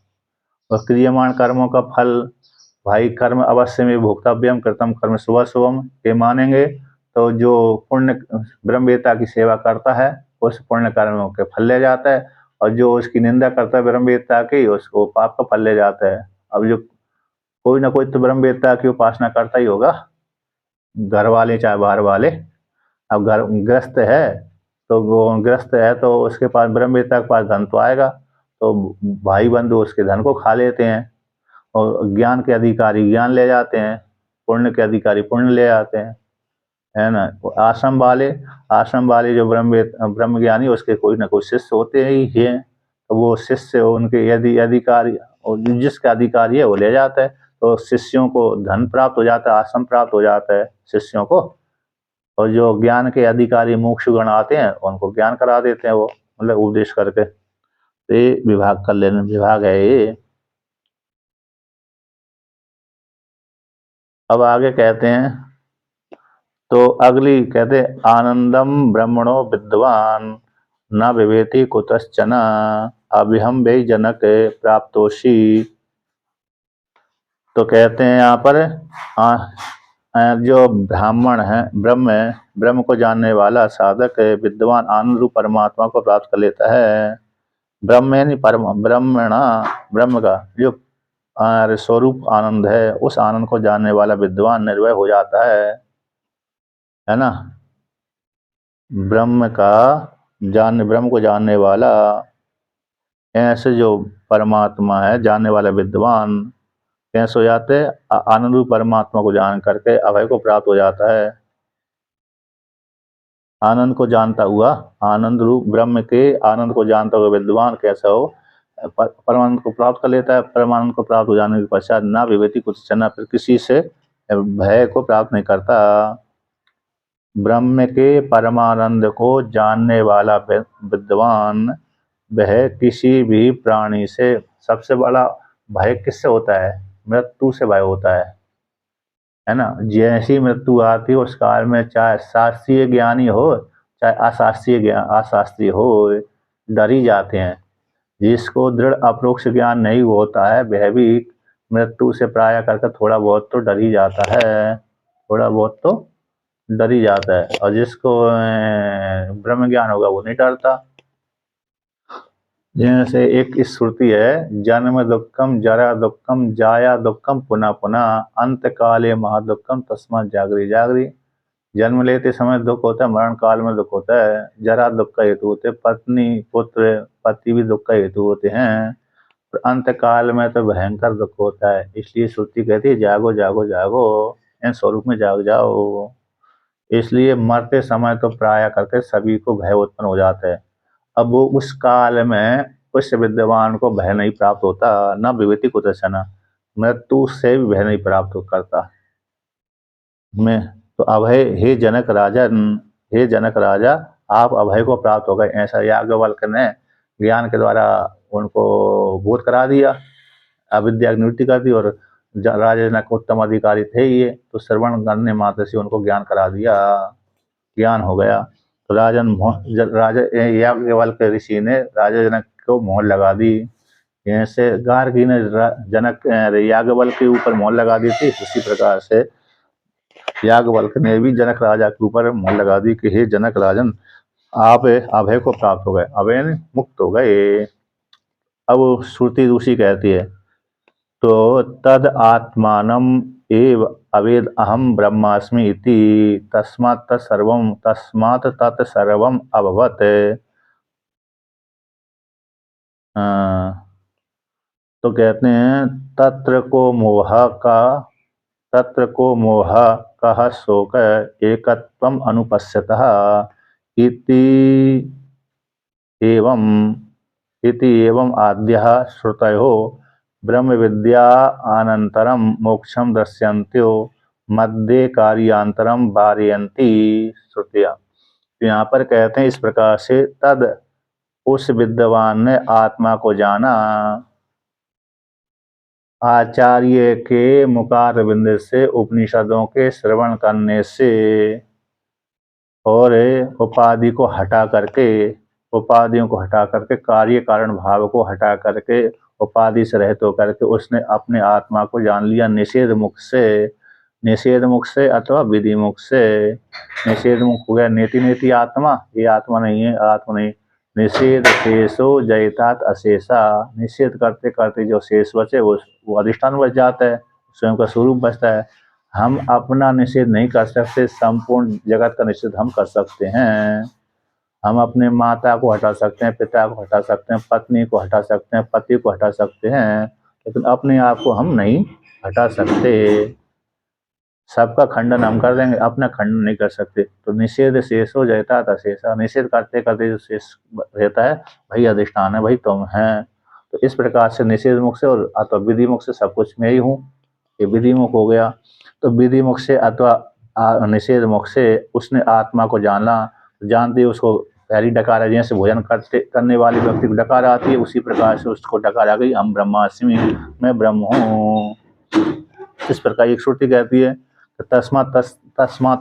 और क्रियमाण कर्मों का फल, भाई कर्म अवश्य में भोक्तव्यम कृतम कर्म शुभ शुभम, ये मानेंगे तो जो पुण्य ब्रह्मवेत्ता की सेवा करता है उस पुण्य कर्मों के फल ले जाता है, और जो उसकी निंदा करता है ब्रह्मवेत्ता की उसको पाप का फल ले जाता है। अब जो कोई ना कोई तो ब्रह्मवेत्ता की उपासना करता ही होगा, घर वाले चाहे बाहर वाले। अब घर ग्रस्त है तो वो ग्रस्त है तो उसके पास ब्रह्मवेत्ता के पास धन तो आएगा, तो भाई बंधु उसके धन को खा लेते हैं, और ज्ञान के अधिकारी ज्ञान ले जाते हैं, पुण्य के अधिकारी पुण्य ले जाते हैं, है ना। आश्रम वाले जो ब्रह्म ज्ञानी उसके कोई ना कोई शिष्य होते ही हैं, तो वो शिष्य उनके यदि अधिकारी, और जिसका अधिकारी है वो ले जाता है, तो शिष्यों को धन प्राप्त हो जाता है, आश्रम प्राप्त हो जाता है शिष्यों को, और जो ज्ञान के अधिकारी मोक्षगण आते हैं उनको ज्ञान करा देते हैं वो, मतलब उपदेश करके। तो ये विभाग कल्याण विभाग है ये। अब आगे कहते हैं, तो अगली कहते आनंदम ब्रह्मणो विद्वान न विवेति कुतश्चन अभिहम वे जनक प्राप्तोषि। तो कहते हैं यहाँ पर जो ब्राह्मण है, ब्रह्म को जानने वाला साधक विद्वान आनंद रूप परमात्मा को प्राप्त कर लेता है। ब्रह्म यानी ब्रह्मणा, ब्रह्म का जो स्वरूप आनंद है, उस आनंद को जानने वाला विद्वान निर्भय हो जाता है ना। ब्रह्म को जानने वाला, ऐसे जो परमात्मा है जानने वाला विद्वान कैसे हो जाते हैं, आनंद रूप परमात्मा को जान करके अभय को प्राप्त हो जाता है। आनंद को जानता हुआ, आनंद रूप ब्रह्म के आनंद को जानता हुआ विद्वान कैसा हो, परमानंद को प्राप्त कर लेता है। परमानंद को प्राप्त हो जाने के पश्चात ना विवेति कुछ चना, फिर किसी से भय को प्राप्त नहीं करता। ब्रह्म के परमानंद को जानने वाला विद्वान, वह किसी भी प्राणी से, सबसे बड़ा भय किससे होता है, मृत्यु से भय होता है ना। जैसी मृत्यु आती है उस काल में, चाहे शास्त्रीय ज्ञानी हो चाहे अशास्त्रीय हो, डर ही जाते हैं। जिसको दृढ़ अप्रोक्ष ज्ञान नहीं होता है वह भी मृत्यु से प्राय करके थोड़ा बहुत तो डर ही जाता है, थोड़ा बहुत तो डर ही जाता है। और जिसको ब्रह्म ज्ञान होगा वो नहीं डरता। जैसे एक श्रुति है, जन्म दुक्खम जरा दुक्खम जाया दुक्खम पुनः पुनः अंत काले महादुक्खम तस्मात् जागरी जागरी। जन्म लेते समय दुख होता है, मरण काल में दुख होता है, जरा दुख का हेतु होते, पत्नी पुत्र पति भी दुख का हेतु होते हैं, और अंत काल में तो भयंकर दुख होता है। इसलिए श्रुति कहती है जागो जागो जागो, इन स्वरूप में जाग जाओ। इसलिए मरते समय तो प्राय करके सभी को भय उत्पन्न हो जाता है। अब वो उस काल में उस विद्वान को भय नहीं प्राप्त होता, न विवेति कुतश्चन, मृत्यु से भी भय नहीं प्राप्त करता। में तो अभय, हे जनक राजा आप अभय को प्राप्त हो गए, ऐसा याज्ञवल्क्य ने ज्ञान के द्वारा उनको बोध करा दिया, अविद्या की निवृत्ति कर दी। और राजा जनक उत्तम अधिकारी थे ये, तो श्रवण करने मात्र से उनको ज्ञान करा दिया, ज्ञान हो गया। तो राजा याज्ञवल्क्य ऋषि ने राजा जनक को मोहर लगा दी। जैसे गार्गी ने जनक याज्ञवल्क्य के ऊपर मोहर लगा दी थी, उसी प्रकार से याज्ञवल्क्य ने भी जनक राजा के ऊपर मोहर लगा दी कि हे जनक राजन आप अभय को प्राप्त हो गए, अभय मुक्त हो गए। अब श्रुति दूसरी कहती है, तो तद आत्मानम एव अवेद अहम ब्रह्मास्मि इति तस्मात् तत्सर्वम अभवत। तो कहते हैं तत्र को मोह कह शोक एकत्वम अनुपश्यतः इति एवं आद्यः श्रुतयो ब्रह्म विद्या अनंतरम मोक्षम दृश्यन्त्यो मध्य कार्यांतरम वारयन्ति श्रुतिया। यहाँ पर कहते हैं इस प्रकार से, तद उस विद्वान ने आत्मा को जाना, आचार्य के मुखार बिंद से उपनिषदों के श्रवण करने से, और उपाधियों को हटा करके कार्य कारण भाव को हटा करके उपाधि से रहित होकर के उसने अपने आत्मा को जान लिया निषेध मुख से अथवा विधि मुख से। निषेध मुख हो गया नेति नेति आत्मा, ये आत्मा नहीं है, आत्मा नहीं। निषेध शेषो जयतात अशेषा, निषेध करते करते जो शेष बचे वो अधिष्ठान बच जाता है, स्वयं का स्वरूप बचता है। हम अपना निषेध नहीं कर सकते, संपूर्ण जगत का निषेध हम कर सकते हैं। हम अपने माता को हटा सकते हैं, पिता को हटा सकते हैं, पत्नी को हटा सकते हैं, पति को हटा सकते हैं, लेकिन अपने आप को हम नहीं हटा सकते। सबका खंडन हम कर देंगे, अपना खंडन नहीं कर सकते। तो निषेध शेषो जयता अशेषा, निषेध करते करते जो शेष रहता है वही अधिष्ठान है, वही तुम है। तो इस प्रकार से निषेध मुख से और अथवा विधि मुख से सब कुछ मैं ही हूँ, ये विधि मुख हो गया। तो विधि मुख से अथवा निषेध मुख से उसने आत्मा को जाना, जानते उसको पहली डकार है, जैसे भोजन करने वाले व्यक्ति को डकार आती है, उसी प्रकार से उसको डकार आ गई, हम ब्रह्मास्मि, मैं ब्रह्म हूँ। इस प्रकार एक श्रुति कहती है तस्मात्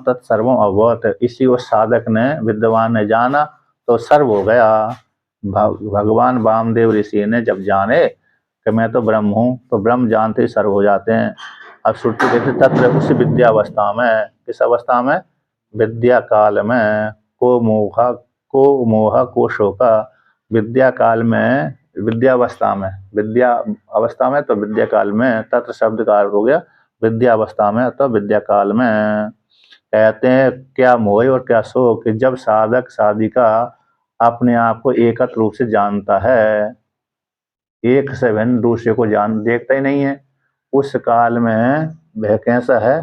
तत्सर्वम अभवत्, इसी को साधक ने विद्वान ने जाना तो सर्व हो गया। भगवान वामदेव ऋषि ने जब जाने कि मैं तो ब्रह्म हूँ, तो ब्रह्म जानते ही सर्व हो जाते हैं। अब श्रुति कहते तत्र, उसी विद्यावस्था में, किस अवस्था में? विद्या काल में। को मोह को शोका, विद्या काल में, विद्यावस्था में, विद्या अवस्था में तो विद्या काल में, तत्र शब्द का अर्थ हो गया विद्यावस्था में तो विद्या काल में। कहते हैं क्या मोह और क्या शोक, कि जब साधक साधिका अपने आप को एकत्र रूप से जानता है, एक से भिन्न दूसरे को देखता ही नहीं है, उस काल में वह कैसा है?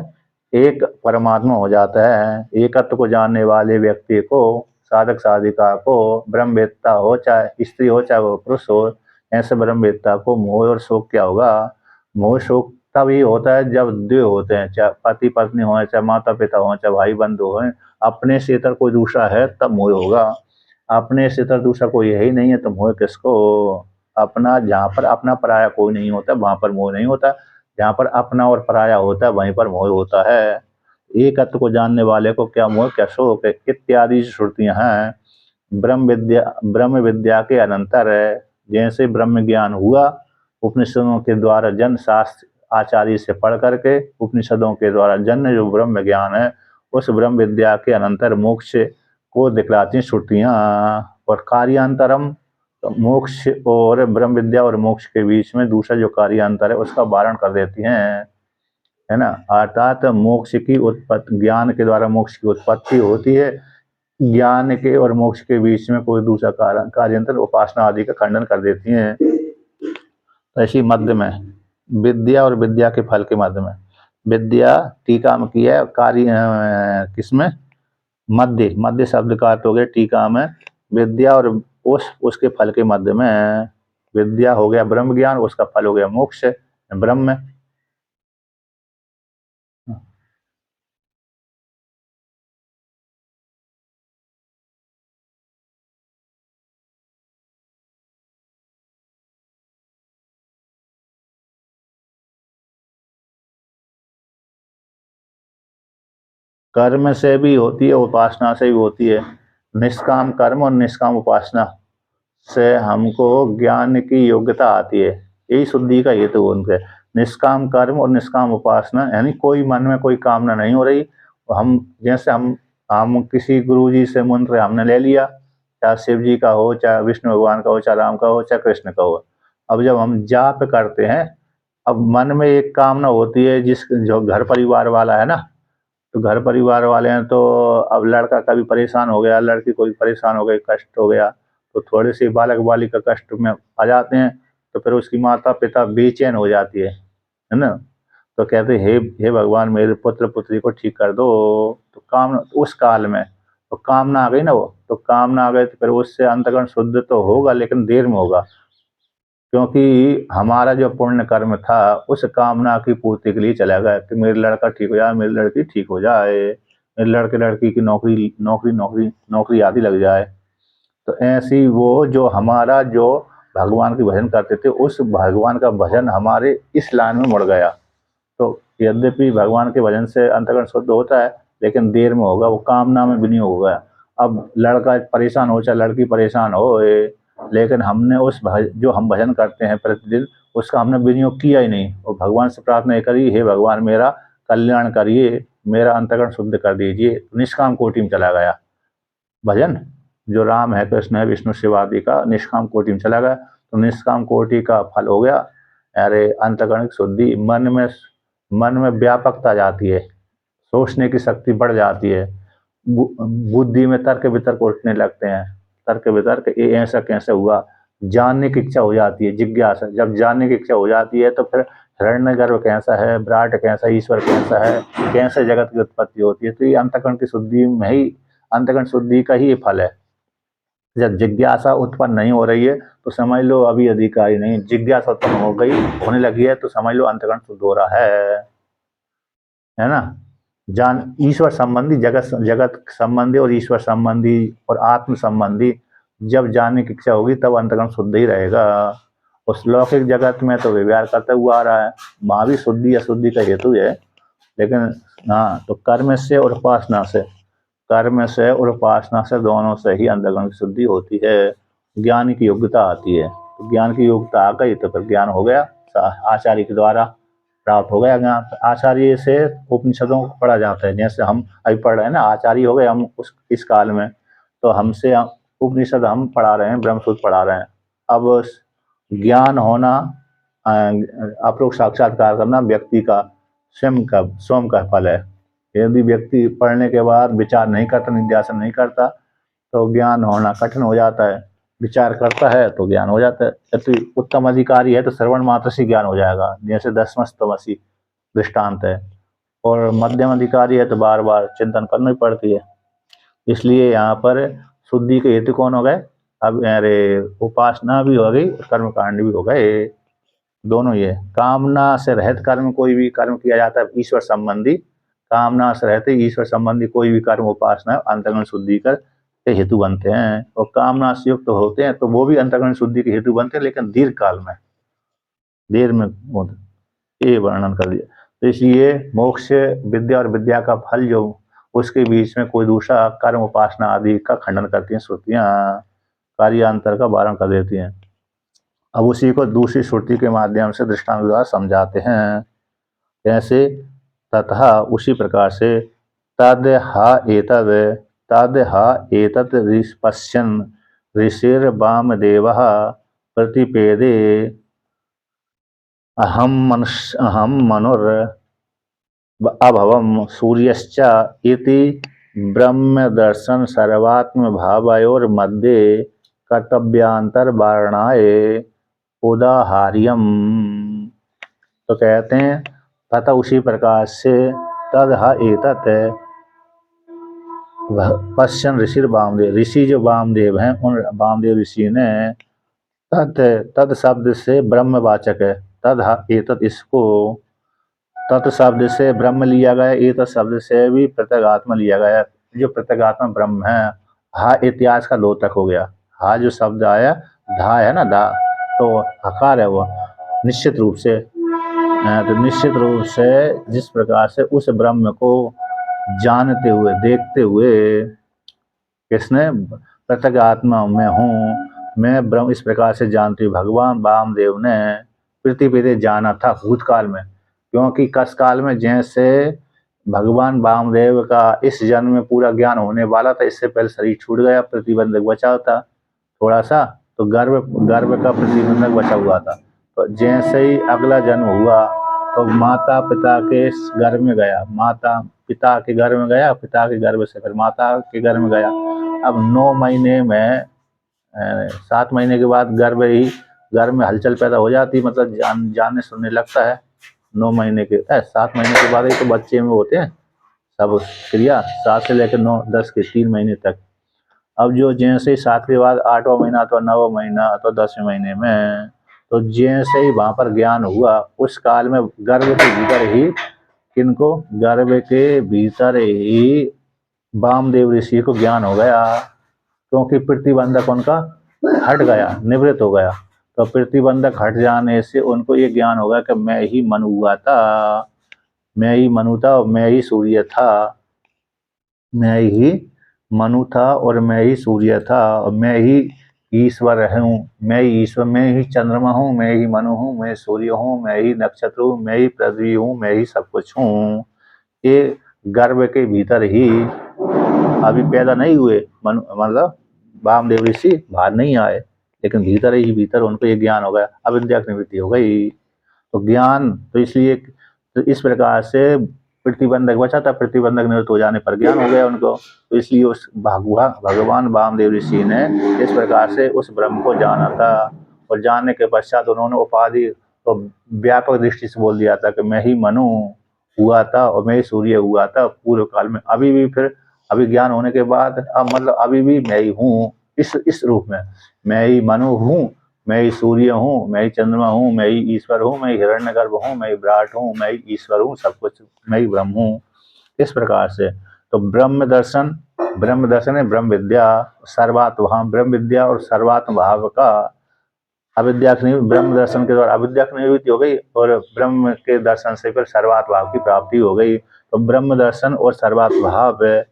एक परमात्मा हो जाता है। एकत्व को जानने वाले व्यक्ति को, साधक साधिका को, ब्रह्मवेत्ता हो चाहे स्त्री हो चाहे वो पुरुष हो, ऐसे ब्रह्मवेत्ता को मोह और शोक क्या होगा? मोह शोक तब ही होता है जब द्वे होते हैं, चाहे पति पत्नी हो, चाहे माता पिता हो, चाहे भाई बंधु हो, अपने से इतर कोई दूसरा है तब मोह होगा। अपने से इतर दूसरा कोई है ही नहीं है तो मोह किसको? अपना, जहाँ पर अपना पराया कोई नहीं होता वहां पर मोह नहीं होता, जहाँ पर अपना और पराया होता है वहीं पर मोह होता है। एकत्व को जानने वाले को क्या मोह क्या शोक इत्यादि श्रुतियां हैं। ब्रह्म विद्या के अनंतर है, जैसे ब्रह्म ज्ञान हुआ उपनिषदों के द्वारा, जन शास्त्र आचार्य से पढ़ करके उपनिषदों के द्वारा जन्य जो ब्रह्म ज्ञान है, उस ब्रह्म विद्या के अनंतर मोक्ष को दिखलाती श्रुतियां। और कार्यांतरम, तो मोक्ष और ब्रह्म विद्या और मोक्ष के बीच में दूसरा जो कार्यांतर है उसका वारण कर देती हैं, है ना। अर्थात मोक्ष की उत्पत्ति, ज्ञान के द्वारा मोक्ष की उत्पत्ति होती है, ज्ञान के और मोक्ष के बीच में कोई दूसरा कार्यांतर उपासना आदि का खंडन कर देती हैं। ऐसी मध्य में विद्या और विद्या के फल के मध्य में, विद्या टीका में किया है, कार्य किसमें? मध्य, मध्य शब्द का अर्थ हो गया टीका में विद्या और उसके फल के मध्य में। विद्या हो गया ब्रह्म ज्ञान, उसका फल हो गया मोक्ष ब्रह्म। कर्म से भी होती है, उपासना से भी होती है। निष्काम कर्म और निष्काम उपासना से हमको ज्ञान की योग्यता आती है, यही शुद्धि का हेतु उनके। निष्काम कर्म और निष्काम उपासना यानी कोई मन में कोई कामना नहीं हो रही, हम जैसे हम किसी गुरु जी से मंत्र हमने ले लिया, चाहे शिव जी का हो, चाहे विष्णु भगवान का हो, चाहे राम का हो, चाहे कृष्ण का हो। अब जब हम जाप करते हैं, अब मन में एक कामना होती है, जो घर परिवार वाला है ना, तो घर परिवार वाले हैं तो अब लड़का कभी परेशान हो गया, लड़की कोई परेशान हो गई, कष्ट हो गया, तो थोड़े से बालक बालिका कष्ट में आ जाते हैं, तो फिर उसकी माता पिता बेचैन हो जाती है ना। तो कहते हे भगवान मेरे पुत्र पुत्री को ठीक कर दो। तो कामना उस काल में तो कामना आ गई ना, वो तो कामना आ गई तो फिर उससे अंतःकरण शुद्ध तो होगा, लेकिन देर में होगा, क्योंकि हमारा जो पुण्य कर्म था उस कामना की पूर्ति के लिए चला गया कि मेरा लड़का ठीक हो जाए, मेरी लड़की ठीक हो जाए, मेरे लड़के लड़की की नौकरी आदि लग जाए। तो ऐसी वो जो हमारा जो भगवान की भजन करते थे, उस भगवान का भजन हमारे इस लाइन में मुड़ गया। तो यद्यपि भगवान के भजन से अंतःकरण शुद्ध होता है, लेकिन देर में होगा, वो कामना में विनियोग होगा। अब लड़का परेशान हो चाहे लड़की परेशान हो, लेकिन हमने जो हम भजन करते हैं प्रतिदिन, उसका हमने विनियोग किया ही नहीं, और भगवान से प्रार्थना ये करी, हे भगवान मेरा कल्याण करिए, मेरा अंतःकरण शुद्ध कर दीजिए, निष्काम कोटि में चला गया भजन। जो राम है, कृष्ण है, विष्णु शिव आदि का निष्काम कोटि में चला गया, तो निष्काम कोटि का फल हो गया। अरे अंतःकरण की शुद्धि, मन में व्यापकता जाती है, सोचने की शक्ति बढ़ जाती है, बुद्धि में तर्क वितर्क उठने लगते हैं, तर्क वितर्क ये ऐसा कैसे हुआ, जानने की इच्छा हो जाती है, जिज्ञासा। जब जानने की इच्छा हो जाती है तो फिर हिरण्यगर्भ कैसा है, विराट कैसा, ईश्वर कैसा है, कैसे जगत की उत्पत्ति होती है, तो ये अंतःकरण की शुद्धि में ही, अंतःकरण शुद्धि का ही ये फल है। जब जिज्ञासा उत्पन्न नहीं हो रही है तो समझ लो अभी अधिकारी नहीं, जिज्ञासा उत्पन्न हो गई, होने लगी है तो समझ लो अंतःकरण शुद्ध हो रहा है ना। जान ईश्वर संबंधी, जगत संबंधी और ईश्वर संबंधी और आत्म संबंधी जब जानने की इच्छा होगी तब अंतःकरण शुद्ध ही रहेगा। उस लौकिक जगत में तो व्यवहार करते हुआ आ रहा है, वहाँ भी शुद्धि अशुद्धि का हेतु है, लेकिन हाँ, तो कर्म से और उपासना से, कर्म से और उपासना से, दोनों से ही अंतःकरण की शुद्धि होती है, ज्ञान की योग्यता आती है। तो ज्ञान की योग्यता आ गई तो फिर ज्ञान हो गया, आचार्य के द्वारा प्राप्त हो गया ज्ञान। आचार्य से उपनिषदों को पढ़ा जाता है, जैसे हम अभी पढ़ रहे हैं ना, आचार्य हो गए हम इस काल में, तो हमसे उपनिषद हम पढ़ा रहे हैं, ब्रह्मसूत्र पढ़ा रहे हैं। अब ज्ञान होना, अपरोक्ष साक्षात्कार करना व्यक्ति का स्वयं का फल है। यदि व्यक्ति पढ़ने के बाद विचार नहीं करता, निध्यासन नहीं करता, तो ज्ञान होना कठिन हो जाता है। विचार करता है तो ज्ञान हो जाता है। यदि उत्तम अधिकारी है तो श्रवण मात्र से ज्ञान हो जाएगा, जैसे दसमस्तमसी दृष्टांत है, और मध्यम अधिकारी है तो बार बार चिंतन करनी पड़ती है। इसलिए यहाँ पर शुद्धि के हेतु कौन हो गए, अब अरे उपासना भी हो गई, कर्मकांड भी हो गए, दोनों। ये कामना से रहित कर्म, कोई भी कर्म किया जाता है ईश्वर संबंधी, कामना से रहते ईश्वर संबंधी कोई भी कर्म, उपासना, अंतःकरण शुद्धि कर के हेतु बनते हैं, और कामना से युक्त होते हैं तो वो भी अंतःकरण शुद्धि के हेतु बनते हैं, लेकिन दीर्घ काल में, देर में ये वर्णन कर दिया। तो इसलिए मोक्ष, विद्या और विद्या का फल जो, उसके बीच में कोई दूसरा कर्म, उपासना आदि का खंडन करती हैं श्रुतियाँ, कार्यांतर का वारण कर देती हैं। अब उसी को दूसरी श्रुति के माध्यम से दृष्टांत द्वारा समझाते हैं, जैसे तथा उसी प्रकार से, तद हा एतत् पश्यन् ऋषिर्वामदेवः प्रतिपेदे अहम मनुर अभवम सूर्यश्च इति ब्रह्मदर्शन सर्वात्म भावयोर्मध्ये कर्तव्यांतर वारणाय उदाहार्यम। तो कहते हैं तथा उसी प्रकार से, तद एतत् पश्चिम ऋषि वामदेव, ऋषि जो वामदेव हैं, उन वामदेव ऋषि ने तद शब्द से ब्रह्मवाचक है, तद एतत्, इसको तत् शब्द से ब्रह्म लिया गया, एतत् शब्द से भी प्रत्यगात्मा लिया गया। जो प्रत्यगात्मा ब्रह्म है, हा इतिहास का लोतक हो गया, हा जो शब्द आया, धा है ना, धा तो हकार है वो, निश्चित रूप से, तो निश्चित रूप से जिस प्रकार से उस ब्रह्म को जानते हुए, देखते हुए, किसने, प्रत्यगात्मा में हूँ मैं ब्रह्म, इस प्रकार से जानते हुए भगवान वामदेव ने पृथ्वी जाना था भूतकाल में, क्योंकि कस काल में जैसे भगवान वामदेव का इस जन्म में पूरा ज्ञान होने वाला था, इससे पहले शरीर छूट गया, प्रतिबंधक बचा था थोड़ा सा, तो गर्भ का प्रतिबंधक बचा हुआ था। तो जैसे ही अगला जन्म हुआ तो माता पिता के घर में गया, माता पिता के घर में गया, पिता के गर्भ से फिर माता के घर में गया। अब 9 महीने में 7 महीने के बाद गर्भ में हलचल पैदा हो जाती, मतलब जानने सुनने लगता है। 9 महीने के 7 महीने के बाद ही तो बच्चे में होते हैं सब क्रिया, 7 से लेकर 9 10 के 3 महीने तक। अब जो जैसे ही 7 के बाद 8वां महीना अथवा 9वां महीना अथवा 10वें महीने में, तो जैसे ही वहाँ पर ज्ञान हुआ, उस काल में गर्भ के भीतर ही, किनको, गर्भ के भीतर ही वामदेव ऋषि को ज्ञान हो गया, क्योंकि प्रतिबंधक उनका हट गया, निवृत्त हो गया। तो प्रतिबंधक हट जाने से उनको ये ज्ञान होगा कि मैं ही मनु हुआ था, मैं ही मनु था, मैं ही सूर्य था, मैं ही मनु था और मैं ही सूर्य था, और मैं ही ईश्वर हूँ, मैं ही ईश्वर, मैं ही चंद्रमा हूँ, मैं ही मनु हूँ, मैं सूर्य हूँ, मैं ही नक्षत्र हूँ, मैं ही पृथ्वी हूँ, मैं ही सब कुछ हूँ। ये गर्भ के भीतर ही अभी पैदा नहीं हुए, मतलब वामदेव ऋषि बाहर नहीं आए, लेकिन भीतर ही भीतर उनको ये ज्ञान हो गया, अविद्या की निवृत्ति हो गई। तो ज्ञान तो इसलिए तो इस प्रकार से प्रतिबंधक बचा था, प्रतिबंधक निवृत्त हो जाने पर ज्ञान हो गया उनको। तो इसलिए उस भगवान वामदेव ऋषि ने इस प्रकार से उस ब्रह्म को जाना था, और जानने के पश्चात उन्होंने उपाधि तो व्यापक दृष्टि से बोल दिया था कि मैं ही मनु हुआ था और मैं ही सूर्य हुआ था पूर्व काल में। अभी भी फिर अभी ज्ञान होने के बाद अब मतलब अभी भी मैं ही हूँ, इस रूप में मैं ही मनु हूँ, मैं ही सूर्य हूँ, मैं ही चंद्रमा हूँ, मैं ही ईश्वर हूँ, मैं ही हिरण्यगर्भ हूँ, मैं ही विराट हूँ, मैं ही ईश्वर हूँ, सब कुछ मैं ही ब्रह्म हूँ। इस प्रकार से तो ब्रह्म दर्शन है ब्रह्म विद्या, सर्वात्म भाव ब्रह्म विद्या और सर्वात्म भाव का अविद्या की ब्रह्म दर्शन के द्वारा अविद्या की निवृत्ति हो गई, और ब्रह्म के दर्शन से फिर सर्वात्म भाव की प्राप्ति हो गई। तो ब्रह्म दर्शन और सर्वात्म भाव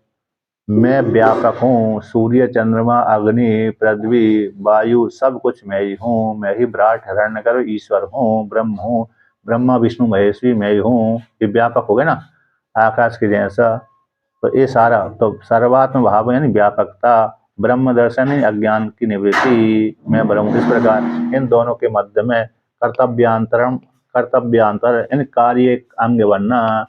मैं व्यापक हूँ, सूर्य चंद्रमा अग्नि पृथ्वी वायु सब कुछ मैं ही हूँ, मैं ही विराट हिरण्यगर्भ ईश्वर हूँ, ब्रह्म हूँ, ब्रह्मा विष्णु महेश्वरी मैं ही हूँ। ये व्यापक हो गए ना, आकाश के जैसा। तो ये सारा तो सर्वात्म भाव यानी व्यापकता, ब्रह्म दर्शन है अज्ञान की निवृत्ति, मैं ब्रह्म। इस प्रकार इन दोनों के मध्य में कर्तव्यांतर इन कार्य अंग बनना।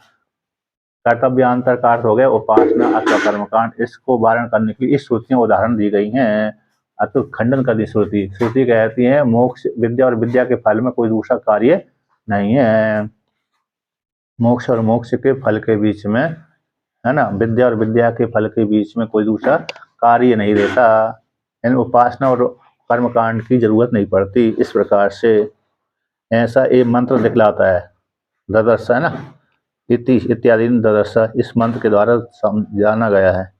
कर्तव्यांतर का अर्थ हो गया उपासना अथवा कर्मकांड। इसको वारण करने के लिए इस श्रुतियों उदाहरण दी गई हैं, अतु खंडन कर दी श्रुति। श्रुति कहती है मोक्ष विद्या और विद्या के फल में कोई दूसरा कार्य नहीं है, मोक्ष और मोक्ष के फल के बीच में है ना, विद्या और विद्या के फल के बीच में कोई दूसरा कार्य नहीं रहता, यानी उपासना और कर्मकांड की जरूरत नहीं पड़ती। इस प्रकार से ऐसा एक मंत्र दिखलाता है ददर्श है ना, इति इत्यादि ददर्श, इस मंत्र के द्वारा जाना गया है।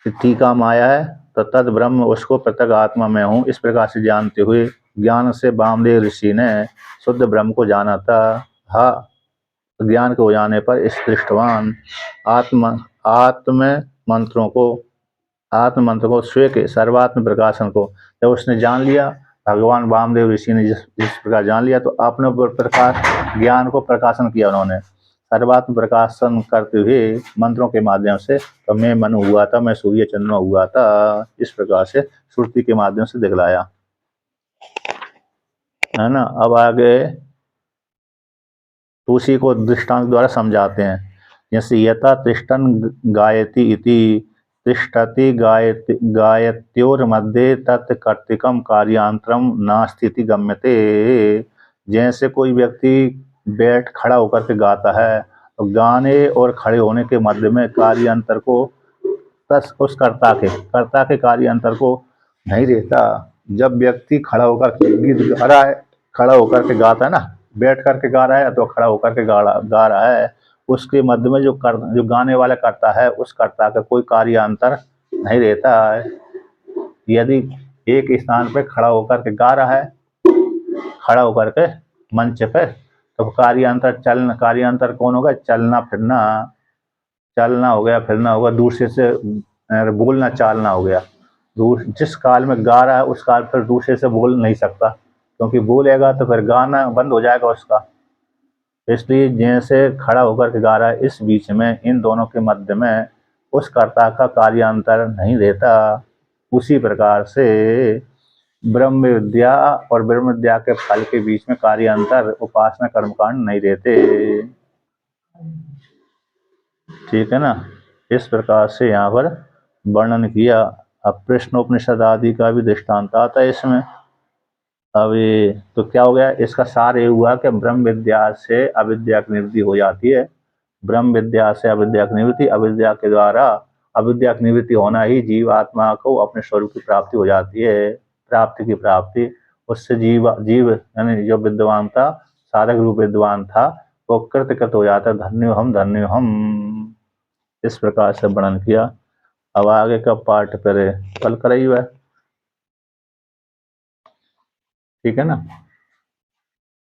टीका में आया है तो तद ब्रह्म उसको पृथक आत्मा में हूँ, इस प्रकार से जानते हुए ज्ञान से वामदेव ऋषि ने शुद्ध ब्रह्म को जाना था। हा ज्ञान के हो जाने पर इस दृष्टवान आत्म मंत्र को स्वे के सर्वात्म प्रकाशन को जब उसने जान लिया, भगवान वामदेव ऋषि ने जिस प्रकार जान लिया, तो अपने प्रकाश ज्ञान को प्रकाशन किया उन्होंने, सर्वात्म प्रकाशन करते हुए मंत्रों के माध्यम से। तो मैं मनु हुआ था, मैं सूर्य चंद्रमा हुआ था, इस प्रकार से श्रुति के माध्यम से दिखलाया है ना। अब आगे तो उसी को दृष्टांत द्वारा समझाते हैं, जैसे यथा तिष्ठन गायति इति तिष्ठति गायत्योर्मध्ये तत्कर्तिकम कार्यांतरम नास्ति गम्यते। जैसे कोई व्यक्ति बैठ खड़ा होकर के गाता है, तो गाने और खड़े होने के मध्य में कार्य अंतर को उस कर्ता के कार्य अंतर को नहीं रहता। जब व्यक्ति खड़ा होकर गीत गा रहा है, खड़ा होकर के गाता है ना, बैठ करके गा रहा है तो खड़ा होकर के गा रहा है, उसके मध्य में जो गाने वाला करता है उस कर्ता का कोई कार्य अंतर नहीं रहता है। यदि एक स्थान पर खड़ा होकर के गा रहा है, खड़ा होकर के मंच पे, तो कार्य अंतर कौन होगा, चलना फिरना, चलना हो गया, फिरना होगा, दूसरे से बोलना चालना हो गया। जिस काल में गा रहा है उस काल फिर दूसरे से बोल नहीं सकता, क्योंकि बोलेगा तो फिर गाना बंद हो जाएगा उसका। इसलिए जैसे खड़ा होकर के गा रहा है, इस बीच में इन दोनों के मध्य में उस कर्ता का कार्यांतर नहीं रहता। उसी प्रकार से ब्रह्म विद्या और ब्रह्म विद्या के फल के बीच में कार्यांतर उपासना कर्मकांड नहीं रहते, ठीक है ना। इस प्रकार से यहाँ पर वर्णन किया। अब प्रश्नोपनिषद आदि का भी दृष्टांत आता है इसमें। अब ये तो क्या हो गया, इसका सार ये हुआ कि ब्रह्म विद्या से अविद्या की निवृत्ति हो जाती है, ब्रह्म विद्या से अविद्या की निवृत्ति, अविद्या के द्वारा अविद्या की निवृत्ति होना ही जीव आत्मा को अपने स्वरूप की प्राप्ति हो जाती है, प्राप्ति। उससे जीव यानी जो विद्वान था, साधक रूप विद्वान था, वो कृत हो जाता है, धन्य हम। इस प्रकार से वर्णन किया। अब आगे का पाठ फिर कल कराई हुआ है, ठीक है ना।